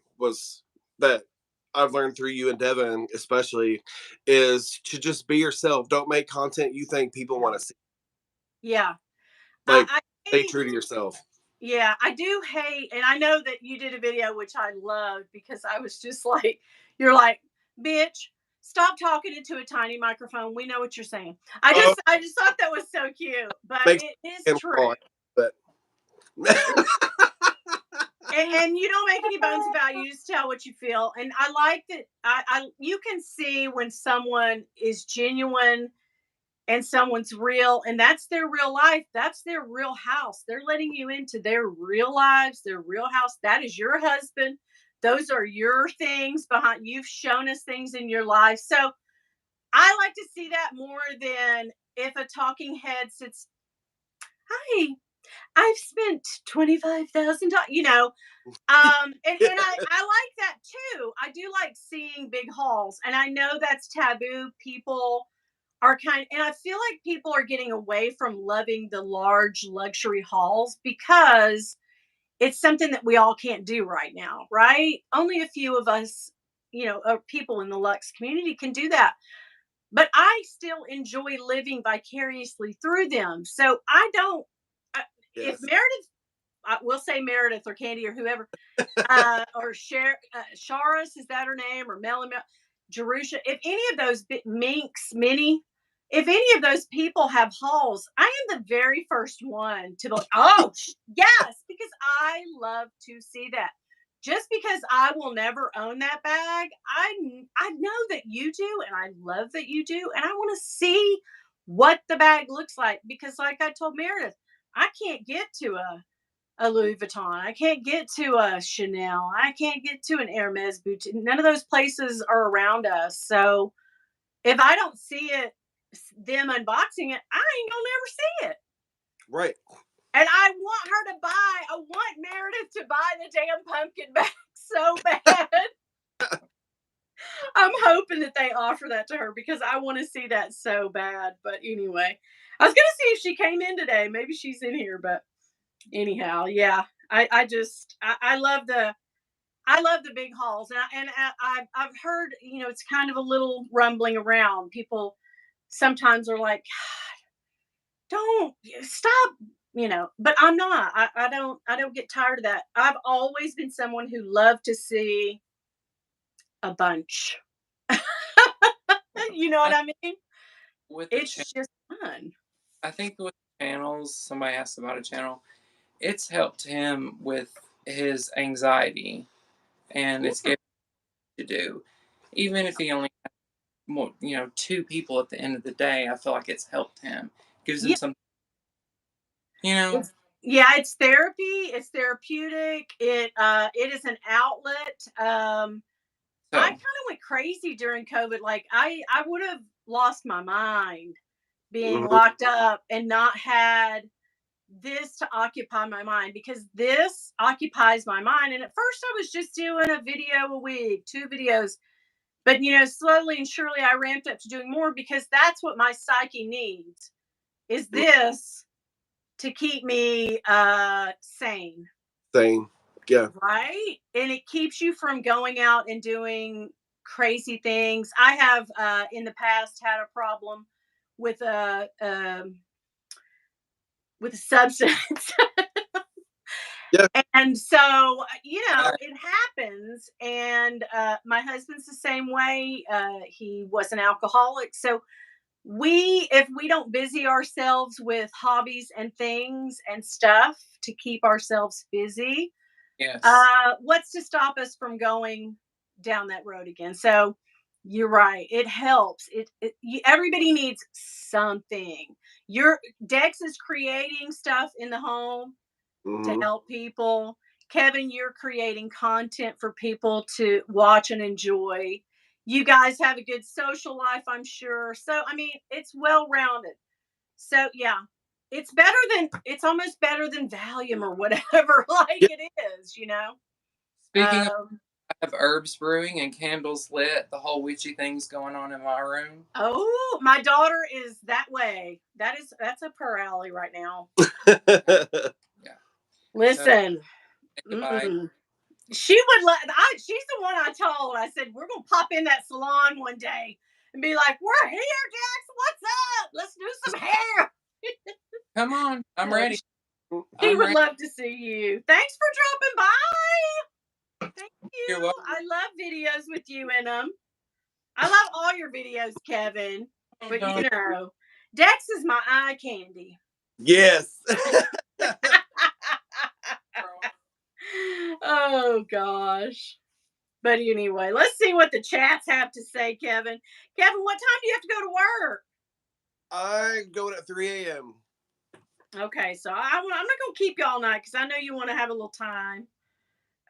I've learned through you and Devin especially, is to just be yourself. Don't make content you think people want to see. Yeah. Like, I stay hate, true to yourself. yeah, I do hate, and I know that you did a video which I loved, because I was just like, you're like, bitch, stop talking into a tiny microphone. We know what you're saying. I Oh, just I just thought that was so cute, but makes it is me true. crawl, but And you don't make any bones about it. You just tell what you feel. And I like that. You can see when someone is genuine and someone's real, and that's their real life. That's their real house. They're letting you into their real lives, their real house. That is your husband. Those are your things behind. You've shown us things in your life. So I like to see that more than if a talking head sits, hi, I've spent $25,000, and I like that too. I do like seeing big hauls, and I know that's taboo. People are and I feel like people are getting away from loving the large luxury hauls, because it's something that we all can't do right now, right? Only a few of us, people in the Lux community can do that. But I still enjoy living vicariously through them. So I don't, if yes. Meredith, we'll say Meredith or Candy or whoever, or Sharis, is that her name? Or Jerusha. If any of those Minx, Minnie, if any of those people have hauls, I am the very first one to be like, oh, yes, because I love to see that. Just because I will never own that bag, I know that you do, and I love that you do, and I want to see what the bag looks like, because, like I told Meredith, I can't get to a Louis Vuitton. I can't get to a Chanel. I can't get to an Hermes boutique. None of those places are around us. So if I don't see them unboxing it, I ain't gonna never see it. Right. And I want Meredith to buy the damn pumpkin bag so bad. I'm hoping that they offer that to her, because I want to see that so bad. But anyway, I was gonna see if she came in today. Maybe she's in here, but anyhow, yeah. I love the big hauls, and I've heard, it's kind of a little rumbling around. People sometimes are like, don't stop, but I'm not. I don't get tired of that. I've always been someone who loved to see a bunch. You know what I, I mean? with the It's just fun. I think with channels, somebody asked about a channel. It's helped him with his anxiety, and it's given him to do. Even if he only has more, 2 people at the end of the day, I feel like it's helped him. Gives him Yeah, some, you know. it's therapy. It's therapeutic. It is an outlet. I kind So of went crazy during COVID. Like I would have lost my mind being Mhm. locked up and not had this to occupy my mind, because this occupies my mind. And at first I was just doing a video a week, 2 videos, but slowly and surely I ramped up to doing more, because that's what my psyche needs, is this to keep me sane. Same. Yeah. Right? And it keeps you from going out and doing crazy things. I have in the past had a problem with a substance. Yeah. And so, it happens. And my husband's the same way. He was an alcoholic. So if we don't busy ourselves with hobbies and things and stuff to keep ourselves busy, yes, what's to stop us from going down that road again? So You're right. It helps. Everybody needs something. Your Dex is creating stuff in the home to Hmm. help people. Kevin, you're creating content for people to watch and enjoy. You guys have a good social life, I'm sure. So, I mean, it's well rounded. So, yeah, it's almost better than Valium or whatever, like Yeah. it is, you know? Speaking of, Um, I have herbs brewing and candles lit. The whole witchy thing's going on in my room. oh, my daughter is that way. That's up her alley right now. Yeah. So Listen, take a bite. mm-mm. She would let. She's the one I told. I said we're gonna pop in that salon one day and be like, "We're here, Jax. What's up? Let's do some hair." Come on, I'm So ready. she I'm would ready. love to see you. Thanks for dropping by. Thank You're you. welcome. I love videos with you in them. I love all your videos, Kevin. But you know, Dex is my eye candy. Yes. Oh gosh. But anyway, let's see what the chats have to say, Kevin. Kevin, what time do you have to go to work? I go at 3 a.m. Okay, so I'm not gonna keep you all night because I know you want to have a little time.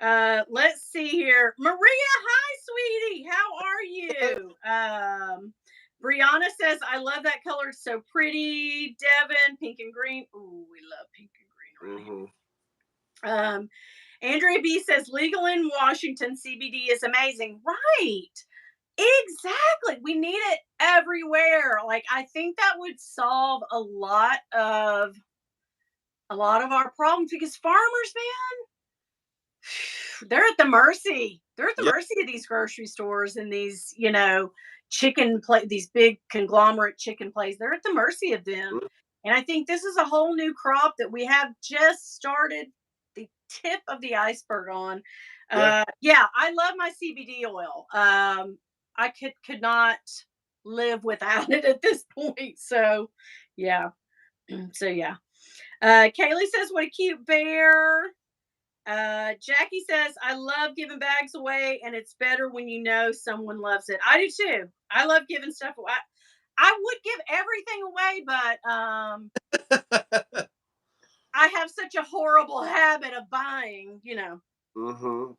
Let's see here. Maria, hi, sweetie. How are you? Brianna says, I love that color. It's so pretty. Devin, pink and green. Ooh, we love pink and green Hmm. around here. Andrea B says, legal in Washington, CBD is amazing. Right. Exactly. We need it everywhere. Like, I think that would solve a lot of our problems because farmers, man, they're at the mercy. They're at the Yeah. mercy of these grocery stores and these, these big conglomerate chicken places. They're at the mercy of them. And I think this is a whole new crop that we have just started the tip of the iceberg on. Yeah. Yeah, I love my CBD oil. I could not live without it at this point. So, yeah. So, yeah. Kaylee says, what a cute bear. Jackie says, I love giving bags away, and it's better when you know someone loves it. I do too. I love giving stuff away. I would give everything away, but I have such a horrible habit of buying. Hmm.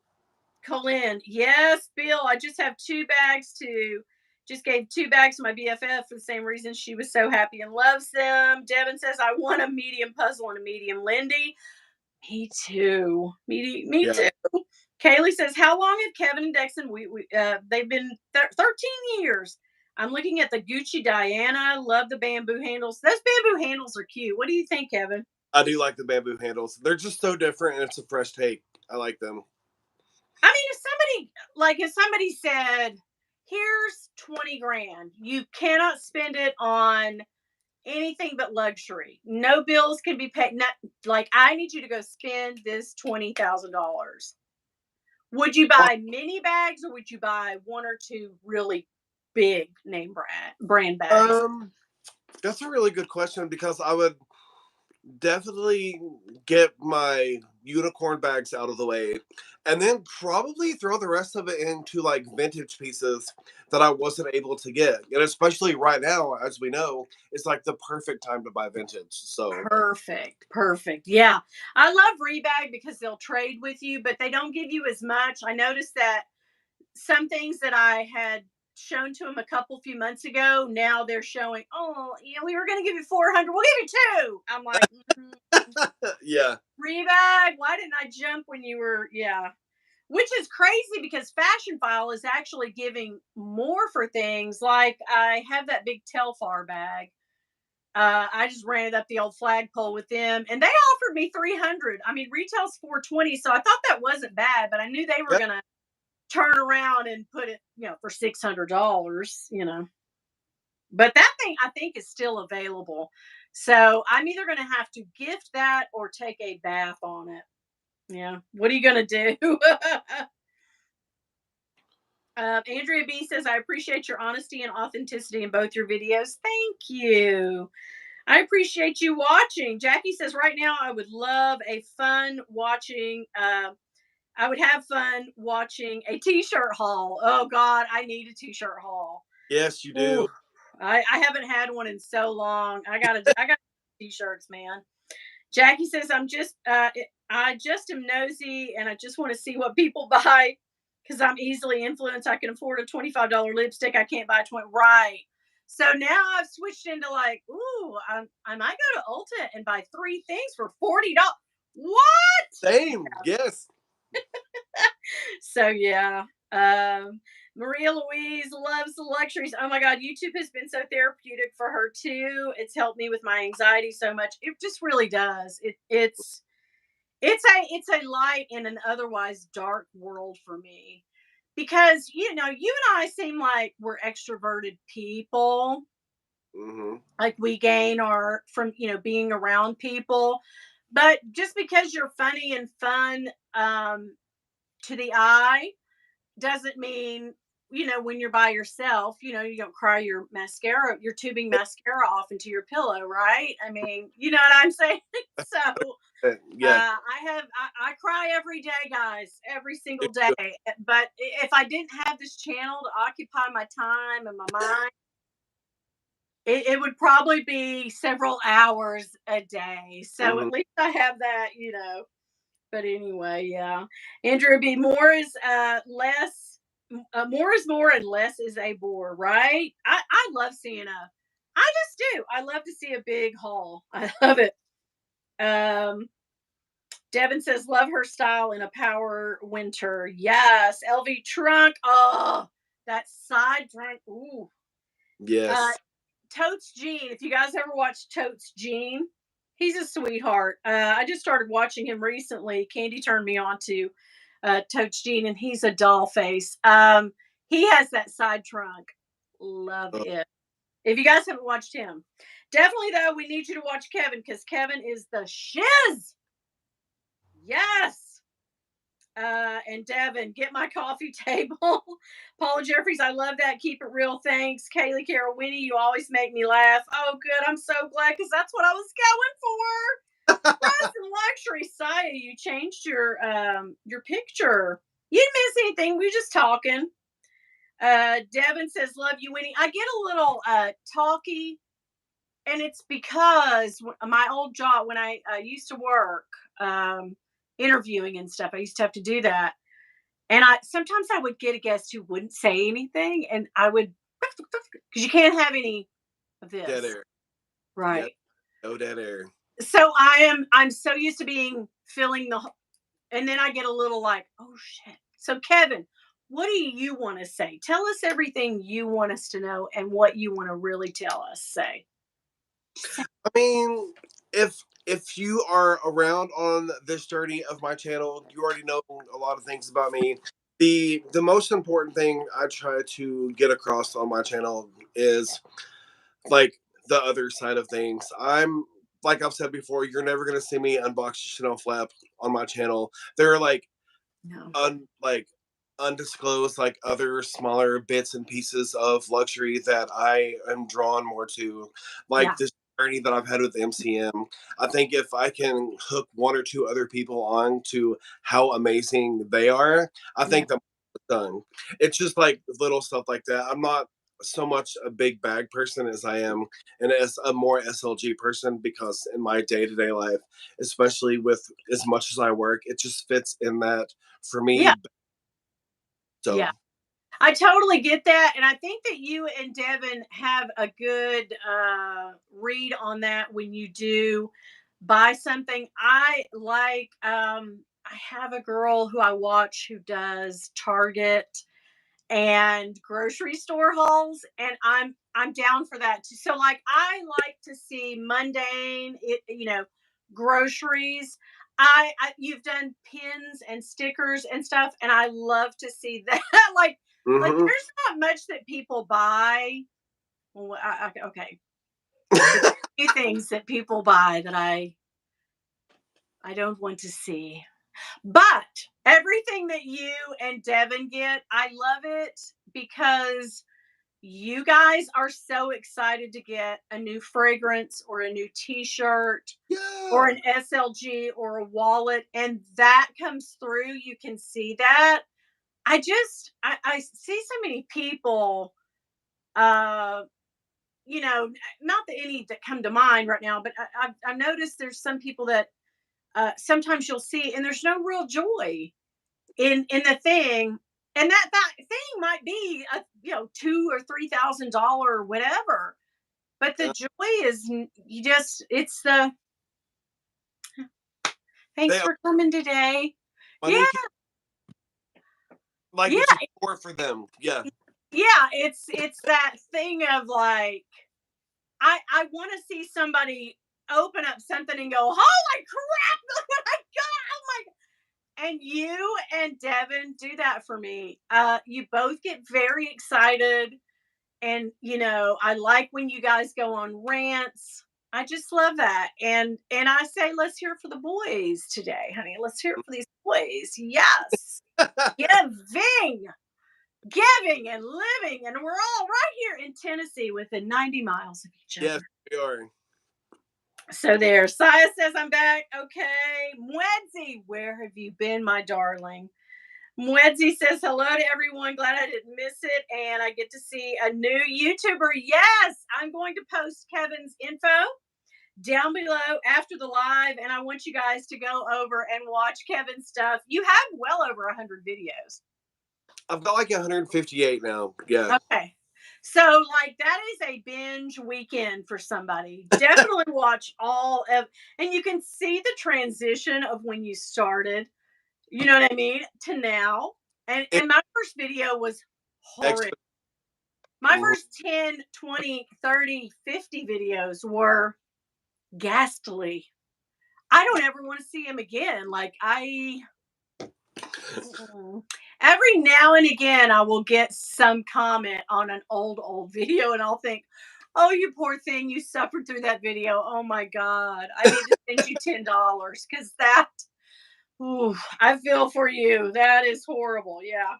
Colin, yes, Bill. I just gave 2 bags to my BFF for the same reason. She was so happy and loves them. Devin says, I want a medium puzzle and a medium Lindy. Me too. Me Yeah. too. Kaylee says, how long have Kevin and Dexon? They've been 13 years. I'm looking at the Gucci Diana. Love the bamboo handles. Those bamboo handles are cute. What do you think, Kevin? I do like the bamboo handles. They're just so different, and it's a fresh take. I like them. I mean, if somebody said, here's 20 grand, you cannot spend it on anything but luxury. No bills can be paid. Not, like, I need you to go spend this $20,000. Would you buy mini bags or would you buy one or two really big name brand bags? That's a really good question because I would definitely get my unicorn bags out of the way and then probably throw the rest of it into like vintage pieces that I wasn't able to get. And especially right now, as we know, it's like the perfect time to buy vintage. So, Perfect. Perfect. Yeah. I love Rebag because they'll trade with you, but they don't give you as much. I noticed that some things that I had shown to them a few months ago, now they're showing, oh, we were going to give you 400. We'll give you 2. I'm like, yeah. Rebag, why didn't I jump when you were, yeah. Which is crazy because Fashion File is actually giving more for things. Like I have that big Telfar bag. I just ran it up the old flagpole with them, and they offered me 300. I mean, retail's 420, so I thought that wasn't bad. But I knew they were Yeah. gonna turn around and put it, for $600. But that thing I think is still available. So I'm either gonna have to gift that or take a bath on it. Yeah. What are you gonna do? Andrea B says, I appreciate your honesty and authenticity in both your videos. Thank you. I appreciate you watching. Jackie says, right now, I would love a fun watching I would have fun watching a t-shirt haul. Oh God, I need a t-shirt haul. Yes, you do. Ooh, I haven't had one in so long. I got t-shirts, man. Jackie says I just am nosy and I just want to see what people buy because I'm easily influenced. I can afford a $25 lipstick. I can't buy 20. Right. So now I've switched into like, ooh, I might go to Ulta and buy 3 things for $40. What? Same. Yes. So yeah. Maria Louise loves the luxuries. Oh my God, YouTube has been so therapeutic for her too. It's helped me with my anxiety so much. It just really does. It's a light in an otherwise dark world for me. Because you and I seem like we're extroverted people. Mm-hmm. Like we gain our from being around people. But just because you're funny and fun to the eye doesn't mean when you're by yourself you don't cry your tubing mascara off into your pillow, right? I mean, you know what I'm saying. So Yeah. I cry every day, guys, every single day. But if I didn't have this channel to occupy my time and my mind, it would probably be several hours a day. So Mm-hmm. at least I have that. But anyway, yeah. Andrew B. More is less. More is more and less is a bore, right? I love seeing I just do. I love to see a big haul. I love it. Devin says, love her style in a power winter. Yes. LV trunk. Oh, that side trunk. Ooh. Yes. Totes Gene. If you guys ever watched Totes Gene, he's a sweetheart. I just started watching him recently. Candy turned me on to Totes Gene, and he's a doll face. He has that side trunk. Love it. If you guys haven't watched him, definitely though, we need you to watch Kevin because Kevin is the shiz. Yes. And Devin, get my coffee table. Paula Jeffries, I love that. Keep it real. Thanks. Kaylee Carol Winnie, you always make me laugh. Oh, good. I'm so glad because that's what I was going for. Rest and luxury. Saya, you changed your picture. You didn't miss anything. We were just talking. Devin says, love you, Winnie. I get a little talky, and it's because my old job, when I used to work interviewing and stuff, I used to have to do that. And sometimes I would get a guest who wouldn't say anything, and I would because you can't have any of Dead this, air. right? Yep. No dead air. So I'm so used to feeling and then I get a little like, oh shit. So Kevin, what do you want to say? Tell us everything you want us to know and what you want to really tell us. Say. I mean, if you are around on this journey of my channel, you already know a lot of things about me. The most important thing I try to get across on my channel is like the other side of things. I'm like I've said before, you're never gonna see me unbox a Chanel flap on my channel. There are like No. like undisclosed like other smaller bits and pieces of luxury that I am drawn more to, like Yeah. this journey that I've had with MCM. I think if I can hook one or two other people on to how amazing they are, I Yeah. think the done. It's just like little stuff like that. I'm not so much a big bag person as I am and as a more SLG person because in my day-to-day life, especially with as much as I work, it just fits in that for Yeah. me. So Yeah. I totally get that. And I think that you and Devin have a good read on that when you do buy something. I have a girl who I watch who does Target and grocery store hauls, and I'm down for that too. So like I like to see mundane groceries. You've done pins and stickers and stuff, and I love to see that. like mhm. there's not much that people buy. Well, okay, there's a few things that people buy that I don't want to see. But everything that you and Devin get, I love it because you guys are so excited to get a new fragrance or a new t-shirt or an SLG or a wallet, and that comes through. You can see that. I see so many people, you know, not that any that come to mind right now, but I've noticed there's some people that sometimes you'll see, and there's no real joy in the thing, and that thing might be a $2,000 or $3,000 or whatever, but the joy is you just it's the thanks for coming today. Yeah, like it's a sport for them. Yeah, it's that thing of like I want to see somebody open up something and go, holy crap, look what I got, oh my. And you and Devin do that for me. You both get very excited. And, I like when you guys go on rants. I just love that. And I say, let's hear it for the boys today, honey. Let's hear it for these boys. Yes. Giving and living. And we're all right here in Tennessee within 90 miles of each other. Yes, we are. So there, Saya says I'm back. Okay. Mwedzi, where have you been, my darling? Mwedzi says hello to everyone. Glad I didn't miss it. And I get to see a new YouTuber. Yes, I'm going to post Kevin's info down below after the live. And I want you guys to go over and watch Kevin's stuff. You have well over 100 videos. I've got like 158 now. Yeah. Okay. So, like, that is a binge weekend for somebody. Definitely watch all of, and you can see the transition of when you started, you know what I mean, to now. And my first video was horrid. My first 10, 20, 30, 50 videos were ghastly. I don't ever want to see him again. Like, every now and again, I will get some comment on an old video, and I'll think, oh, you poor thing, you suffered through that video. Oh my God, I need to send you $10 because that, I feel for you. That is horrible. Yeah.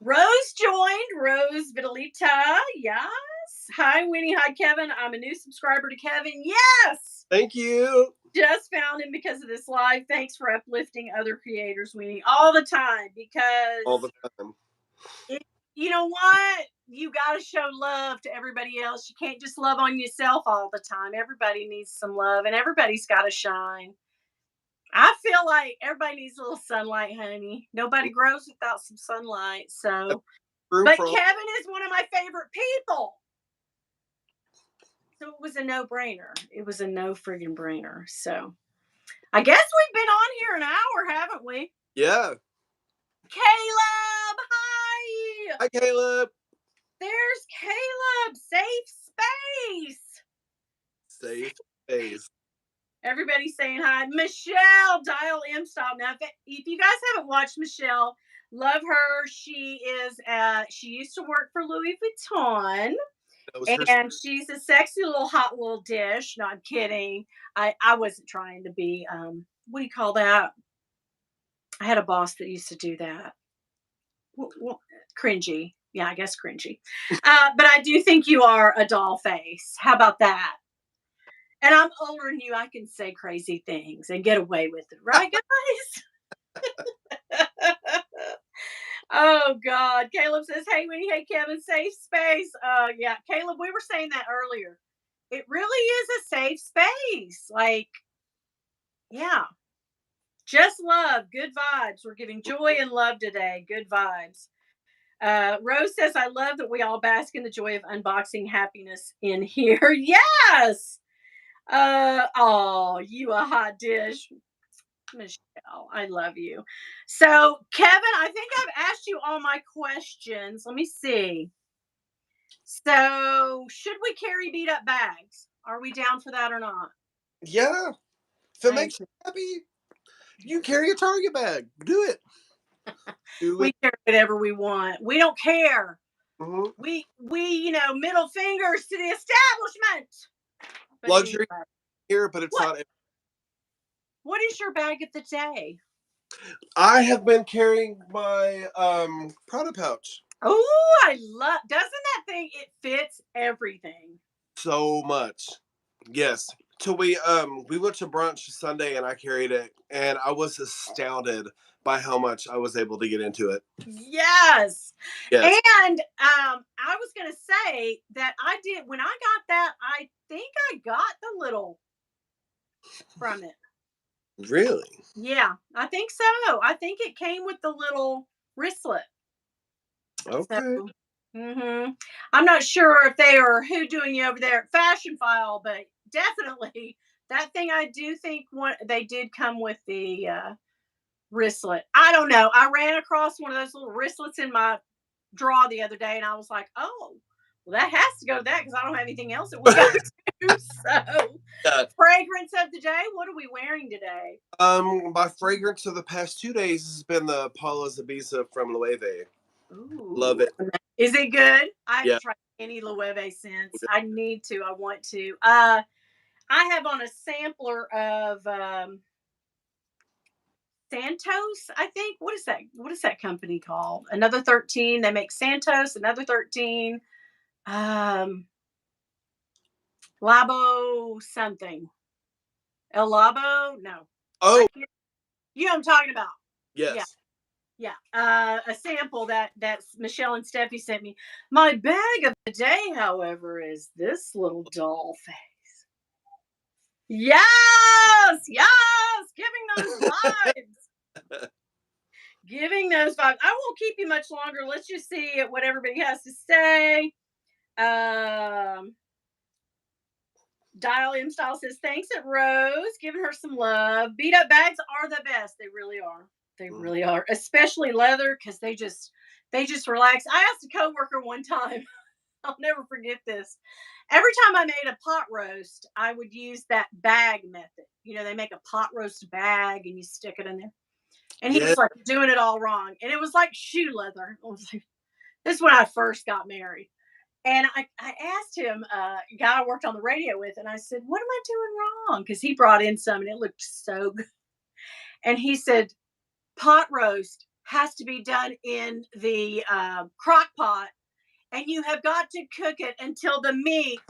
Rose joined. Rose Vitalita. Yes. Hi, Winnie. Hi, Kevin. I'm a new subscriber to Kevin. Yes. Thank you. Just found him because of this live. Thanks for uplifting other creators, Winnie, all the time. Because all the time. You know what? You got to show love to everybody else. You can't just love on yourself all the time. Everybody needs some love, and everybody's got to shine. I feel like everybody needs a little sunlight, honey. Nobody grows without some sunlight. So, but Kevin is one of my favorite people. So it was a no-brainer. It was a no friggin' brainer. So I guess we've been on here an hour, haven't we? Yeah. Caleb, hi. Hi, Caleb. There's Caleb. Safe space. Safe space. Everybody's saying hi. Michelle, Dial M style. Now, if you guys haven't watched Michelle, love her. She used to work for Louis Vuitton. And she's a sexy little hot little dish. No, I'm kidding. I wasn't trying to be, what do you call that? I had a boss that used to do that. Cringy. Yeah, I guess cringy. But I do think you are a doll face. How about that? And I'm older than you. I can say crazy things and get away with it. Right, guys? Oh, God. Caleb says, hey, Winnie, hey, Kevin, safe space. Yeah, Caleb, we were saying that earlier. It really is a safe space. Like, yeah. Just love. Good vibes. We're giving joy and love today. Good vibes. Rose says, I love that we all bask in the joy of unboxing happiness in here. Yes. Oh, you a hot dish. Michelle, I love you. So, Kevin, I think I've asked you all my questions. Let me see. So, should we carry beat up bags? Are we down for that or not? Yeah. If it makes you happy, you carry a Target bag. Do it. We carry whatever we want. We don't care. Mm-hmm. We middle fingers to the establishment. But luxury anyway. Here, but it's not. What is your bag of the day? I have been carrying my Prada pouch. Oh, doesn't that thing, it fits everything. So much. Yes. So we went to brunch Sunday and I carried it and I was astounded by how much I was able to get into it. Yes. Yes. And I was going to say that I did, when I got that, I think I got the little from it. Really? Yeah, I think so. I think it came with the little wristlet. Okay. So, I'm not sure if they are doing you over there at Fashion File, but definitely that thing. I do think they did come with the wristlet. I don't know. I ran across one of those little wristlets in my drawer the other day, and I was like, oh, well, that has to go to that because I don't have anything else that would go to. So, Yeah. fragrance of the day. What are we wearing today? My fragrance of the past 2 days has been the Paula Zabiza from Loewe. Ooh, Love it. is it good? I haven't Yeah. tried any Loewe since. I need to. I want to. I have on a sampler of Santos, I think. What is that? What is that company called? Another 13. They make Santos, another 13. Labo something. El Labo? No. Oh, You know what I'm talking about. Yeah. yes. Yeah. A sample that Michelle and Steffi sent me. My bag of the day, however, is this little doll face. Yes, yes, giving those vibes. Giving those vibes. I won't keep you much longer. Let's just see what everybody has to say. Dial M Style says, thanks at Rose, giving her some love. Beat up bags are the best. They really are. They really are. Especially leather, because they just relax. I asked a coworker one time, I'll never forget this. Every time I made a pot roast, I would use that bag method. You know, they make a pot roast bag and you stick it in there. And he was like, doing it all wrong. And it was like shoe leather. I was like, this is when I first got married. And I asked him, a guy I worked on the radio with, and I said, what am I doing wrong? Because he brought in some and it looked so good. And he said, pot roast has to be done in the crock pot, and you have got to cook it until the meat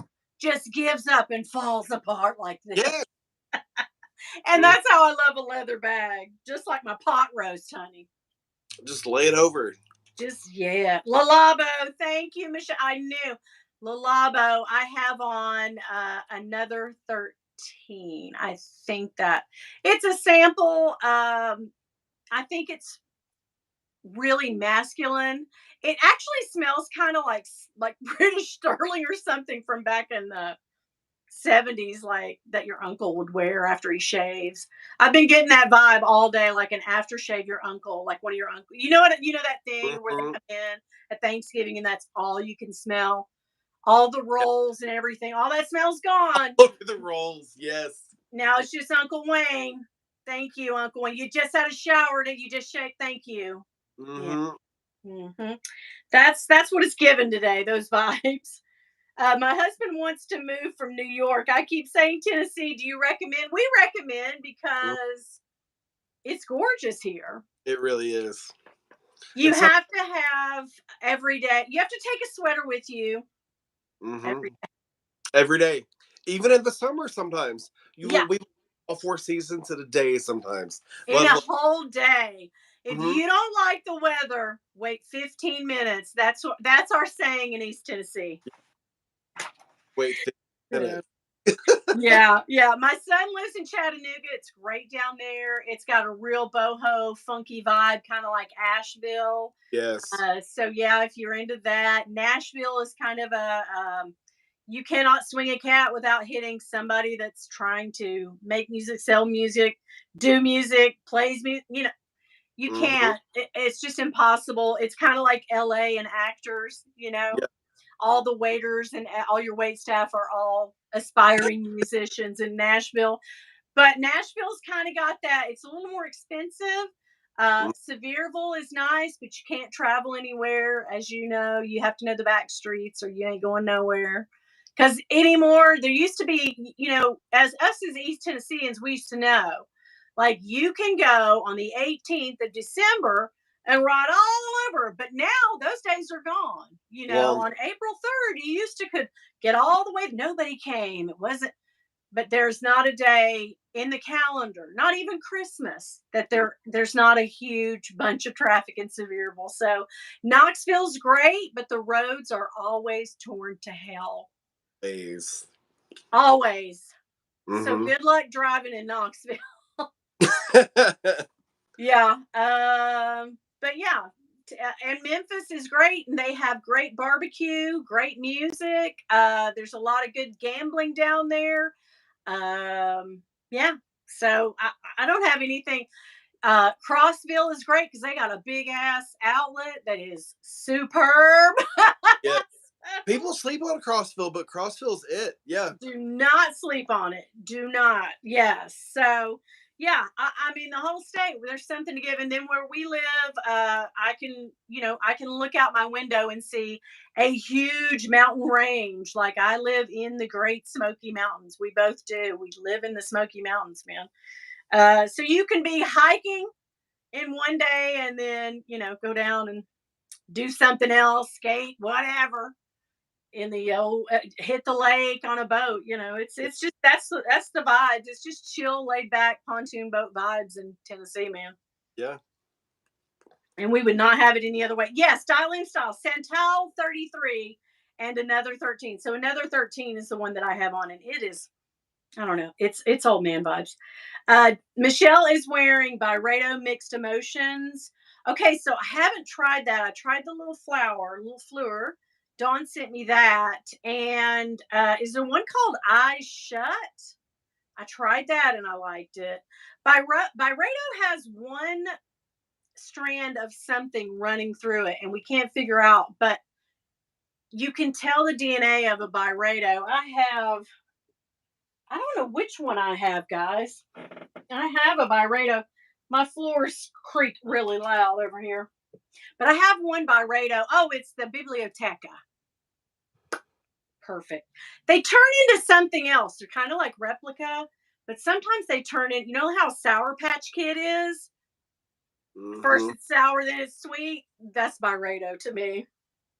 just gives up and falls apart like this. Yeah. And that's how I love a leather bag, just like my pot roast, honey. Just lay it over. Just, yeah. Lalabo, thank you, Michelle. I knew. Lalabo, I have on another 13. I think that it's a sample. I think it's really masculine. It actually smells kind of like British Sterling or something from back in the 70s, like that your uncle would wear after he shaves. I've been getting that vibe all day, like an aftershave your uncle, like one of your uncle. You know that thing where they come in at Thanksgiving and that's all you can smell. All the rolls and everything, all that smell's gone. Look at the rolls, yes. Now it's just Uncle Wayne. Thank you, Uncle Wayne. You just had a shower, did you just shake? Thank you. That's what it's given today, those vibes. My husband wants to move from New York. I keep saying Tennessee. Do you recommend? We recommend because it's gorgeous here. It really is. You have to have every day. You have to take a sweater with you every day. Even in the summer sometimes. We all 4 seasons in a day sometimes. In a whole day. If you don't like the weather, wait 15 minutes. That's our saying in East Tennessee. Wait 15 minutes. Yeah. My son lives in Chattanooga. It's great down there. It's got a real boho, funky vibe, kind of like Asheville. Yes. So yeah, if you're into that, Nashville is kind of a you cannot swing a cat without hitting somebody that's trying to make music, sell music, do music, plays music. You know, you can't. It's just impossible. It's kind of like LA and actors. You know. Yeah. All the waiters and all your wait staff are all aspiring musicians in Nashville. But Nashville's kind of got that. It's a little more expensive. Sevierville is nice, but you can't travel anywhere. As you know, you have to know the back streets or you ain't going nowhere. Because anymore, there used to be, you know, as us as East Tennesseans, we used to know, like you can go on the 18th of December and ride all over. But now those days are gone. You know, on April 3rd, you used to could get all the way. Nobody came. It wasn't. But there's not a day in the calendar, not even Christmas, that there's not a huge bunch of traffic in Sevierville. So Knoxville's great, but the roads are always torn to hell. Always. Mm-hmm. So good luck driving in Knoxville. Yeah. But yeah. And Memphis is great, and they have great barbecue, great music. There's a lot of good gambling down there. Yeah. So I don't have anything. Crossville is great because they got a big ass outlet that is superb. Yeah. People sleep on Crossville, but Crossville's it. Yeah. Do not sleep on it. Do not. Yes. So yeah, I mean the whole state, there's something to give. And then where we live, I can look out my window and see a huge mountain range. Like I live in the Great Smoky Mountains. We both do. We live in the Smoky Mountains, man. So you can be hiking in one day and then, go down and do something else, skate, whatever. In the hit the lake on a boat, it's just that's the vibes. It's just chill, laid back pontoon boat vibes in Tennessee, man. Yeah. And we would not have it any other way. Yeah, Styling Style, Santal 33 and another 13. So another 13 is the one that I have on, and it is, I don't know, it's old man vibes. Michelle is wearing Byredo Mixed Emotions. Okay, so I haven't tried that. I tried the little Fleur. Dawn sent me that. And is there one called Eyes Shut? I tried that and I liked it. Byredo has one strand of something running through it, and we can't figure out, but you can tell the DNA of a Byredo. I don't know which one I have, guys. I have a Byredo. My floors creak really loud over here. But I have one Byredo. Oh, it's the Biblioteca. Perfect. They turn into something else. They're kind of like replica, but sometimes they turn in, how Sour Patch Kid is? Mm-hmm. First it's sour, then it's sweet. That's Byredo to me.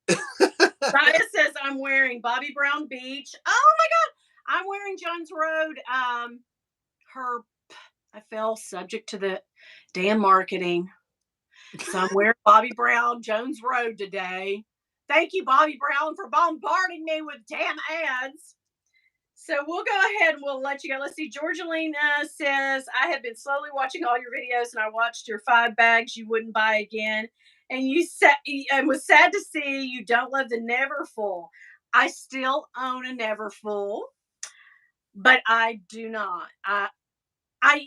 Raya says I'm wearing Bobby Brown Beach. Oh my God. I'm wearing Jones Road. I fell subject to the damn marketing. So I'm wearing Bobby Brown Jones Road today. Thank you, Bobby Brown, for bombarding me with damn ads. So we'll go ahead and we'll let you go. Let's see. Georgelina says, I have been slowly watching all your videos, and I watched your 5 bags you wouldn't buy again. And and was sad to see you don't love the Neverfull. I still own a Neverfull, but I do not. I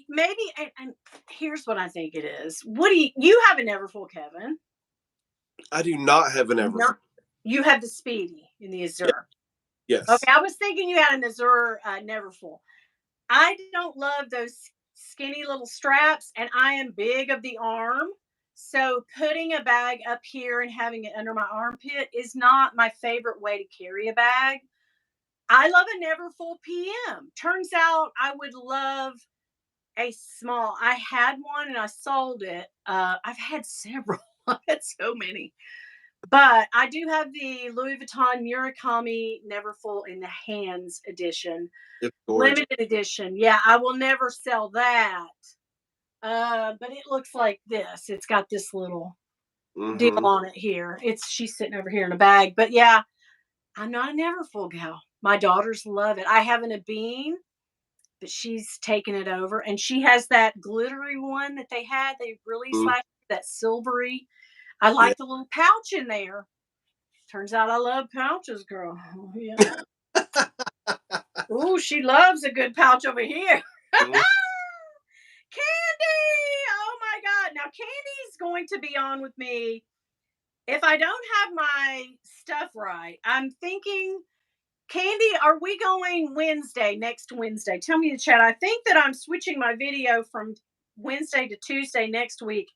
maybe, and here's what I think it is. What do you have a Neverfull, Kevin? I do not have an Neverfull. You have the Speedy in the Azure. Yes. Okay, I was thinking you had an Azure Neverfull. I don't love those skinny little straps, and I am big of the arm. So putting a bag up here and having it under my armpit is not my favorite way to carry a bag. I love a Neverfull PM. Turns out I would love a small. I had one and I sold it. I've had several. I've had so many. But I do have the Louis Vuitton Murakami Neverfull in the Hands edition. It's gorgeous. Limited edition. Yeah, I will never sell that. But it looks like this. It's got this little deal on it here. She's sitting over here in a bag. But yeah, I'm not a Neverfull gal. My daughters love it. I have an Abine, but she's taken it over. And she has that glittery one that they had. They released last year, that silvery. I like the little pouch in there. Turns out I love pouches, girl. Yeah. Ooh, she loves a good pouch over here. Candy! Oh my God. Now Candy's going to be on with me if I don't have my stuff right. I'm thinking, Candy, are we going next Wednesday? Tell me in the chat. I think that I'm switching my video from Wednesday to Tuesday next week.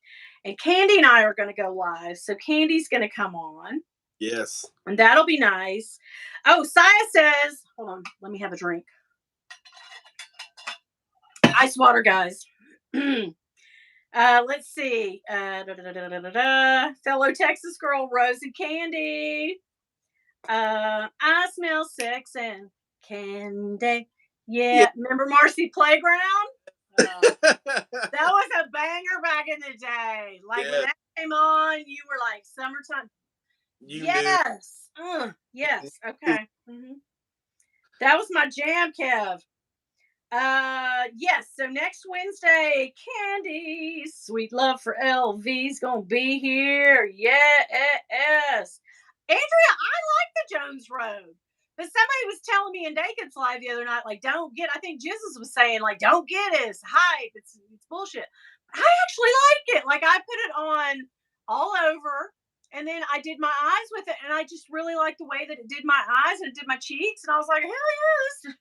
And Candy and I are going to go live. So Candy's going to come on. Yes. And that'll be nice. Oh, Saya says, hold on, let me have a drink. Ice water, guys. Let's see. Fellow Texas girl, Rose and Candy. I smell sex and candy. Yeah. Yeah. Remember Marcy Playground? That was a banger back in the day. Like when Yeah. that came on, you were like summertime. You knew. Yes. Yes. Okay. That was my jam, Kev. Yes. So next Wednesday, Candy, Sweet Love for LV's gonna be here. Yes. Andrea, I like the Jones Road. But somebody was telling me in Dakin's Live the other night, like, don't get, I think Jesus was saying, like, don't get it. It's hype. It's bullshit. I actually like it. Like, I put it on all over, and then I did my eyes with it, and I just really liked the way that it did my eyes and it did my cheeks. And I was like, hell yes.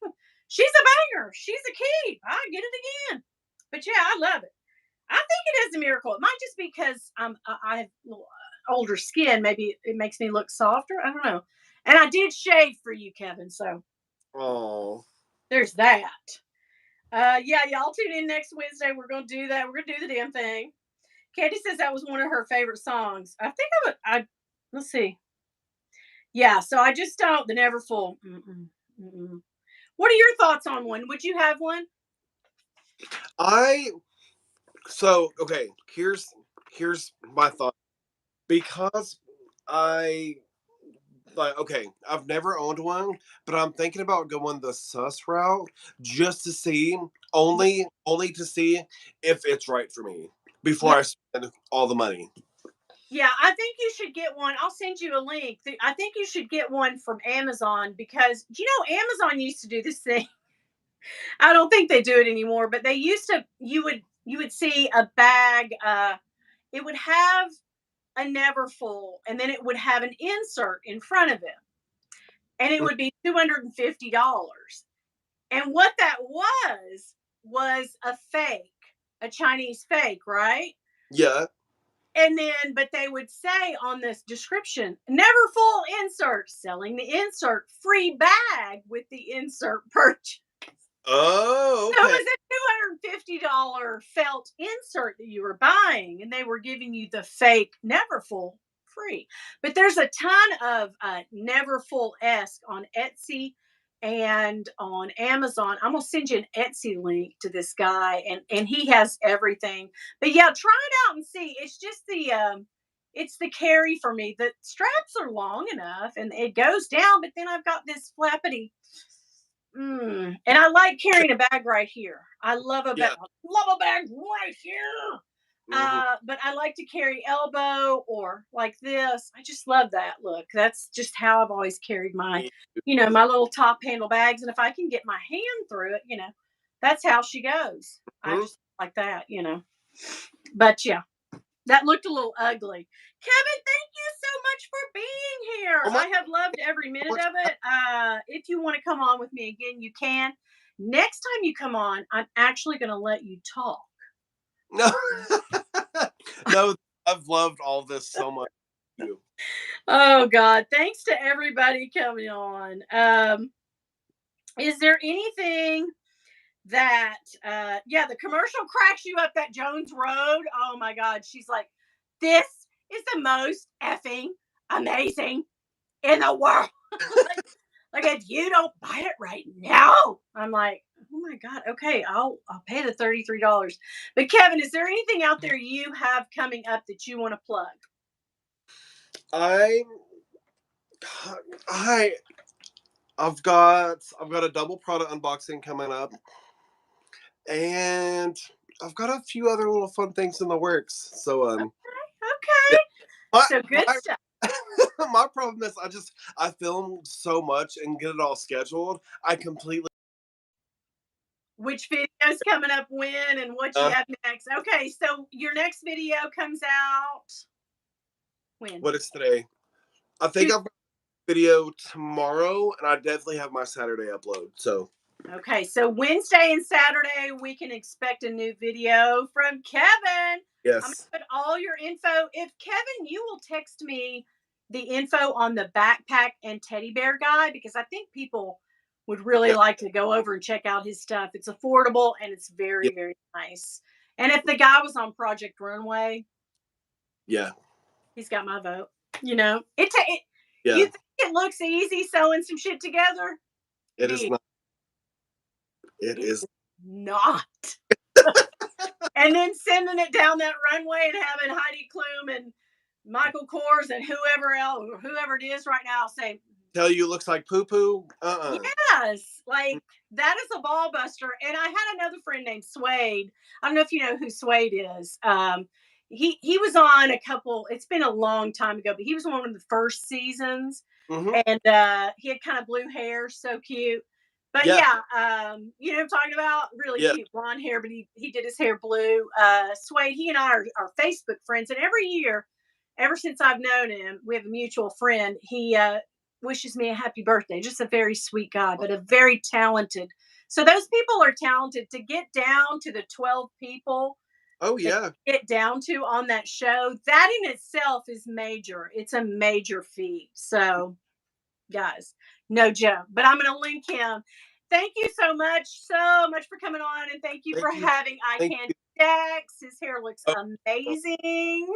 She's a banger. She's a key. I get it again. But yeah, I love it. I think it is a miracle. It might just be because I have older skin. Maybe it makes me look softer. I don't know. And I did shave for you, Kevin. So there's that. Yeah, y'all tune in next Wednesday. We're gonna do that. We're gonna do the damn thing. Candy says that was one of her favorite songs. I think I let's see. Yeah, so I just don't the Never Full. What are your thoughts on one? Would you have one? Okay, here's my thought. Because I've never owned one, but I'm thinking about going the sus route just to see, only to see if it's right for me before I spend all the money. Yeah, I think you should get one. I'll send you a link. I think you should get one from Amazon because Amazon used to do this thing. I don't think they do it anymore, but they used to. You would see a bag. It would have a Never Full, and then it would have an insert in front of it, and it would be $250. And what that was a fake, a Chinese fake, right? Yeah. And then, but they would say on this description, Never Full insert, selling the insert, free bag with the insert purchase. Oh, okay. So it was a $250 felt insert that you were buying, and they were giving you the fake Never Full free. But there's a ton of Never Full-esque on Etsy and on Amazon. I'm gonna send you an Etsy link to this guy, and he has everything. But yeah, try it out and see. It's just it's the carry for me. The straps are long enough and it goes down, but then I've got this flappity. And I like carrying a bag right here. I love a bag. Love a bag right here. But I like to carry elbow or like this. I just love that look. That's just how I've always carried my, my little top handle bags. And if I can get my hand through it, that's how she goes. I just like that, But yeah, that looked a little ugly. Kevin, thank you so much for being here. I have loved every minute of it. If you want to come on with me again, you can. Next time you come on, I'm actually going to let you talk. No, no, I've loved all this so much. Oh God! Thanks to everybody coming on. Is there anything that? The commercial cracks you up that Jones Road. Oh my God! She's like, this is the most effing amazing in the world. like if you don't buy it right now, I'm like, oh my God, okay, I'll pay the $33. But Kevin, is there anything out there you have coming up that you want to plug? I've got a double product unboxing coming up, and I've got a few other little fun things in the works. So okay. Yeah. So good stuff. My problem is I film so much and get it all scheduled. I completely. Which video's coming up when and what you have next? Okay, so your next video comes out when? What is today? I think I've got a video tomorrow, and I definitely have my Saturday upload. So. Okay, so Wednesday and Saturday we can expect a new video from Kevin. Yes. I'm gonna put all your info. If Kevin, you will text me the info on the backpack and teddy bear guy, because I think people would really like to go over and check out his stuff. It's affordable and it's very, very nice. And if the guy was on Project Runway, yeah, he's got my vote. You know, you yeah. think it looks easy sewing some shit together? It is not. It is not. And then sending it down that runway and having Heidi Klum and Michael Kors and whoever it is right now say, tell you it looks like poo poo. Yes, like that is a ball buster. And I had another friend named Suede. I don't know if you know who Suede is. He was on a couple. It's been a long time ago, but he was on one of the first seasons, and he had kind of blue hair, so cute. But yeah, you know what I'm talking about? Really cute blonde hair, but he did his hair blue. Suede, he and I are Facebook friends, and every year, ever since I've known him, we have a mutual friend. He wishes me a happy birthday. Just a very sweet guy, but a very talented. So those people are talented to get down to the 12 people. Oh yeah. Get down to on that show. That in itself is major. It's a major feat. So guys, no joke. But I'm gonna link him. Thank you so much for coming on, and thank you for having Eye Candy Dex. His hair looks amazing.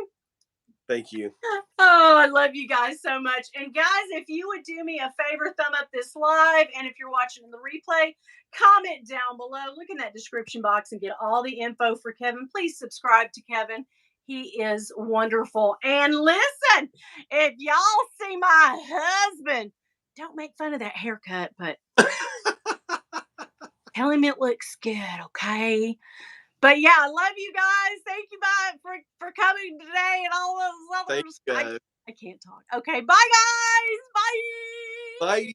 Thank you. Oh, I love you guys so much. And guys, if you would do me a favor, thumb up this live. And if you're watching the replay, comment down below. Look in that description box and get all the info for Kevin. Please subscribe to Kevin. He is wonderful. And listen, if y'all see my husband, don't make fun of that haircut, but tell him it looks good, okay? But yeah, I love you guys. Thank you, bye, for coming today and all those others. Thanks, guys. I can't talk. Okay, bye, guys. Bye. Bye.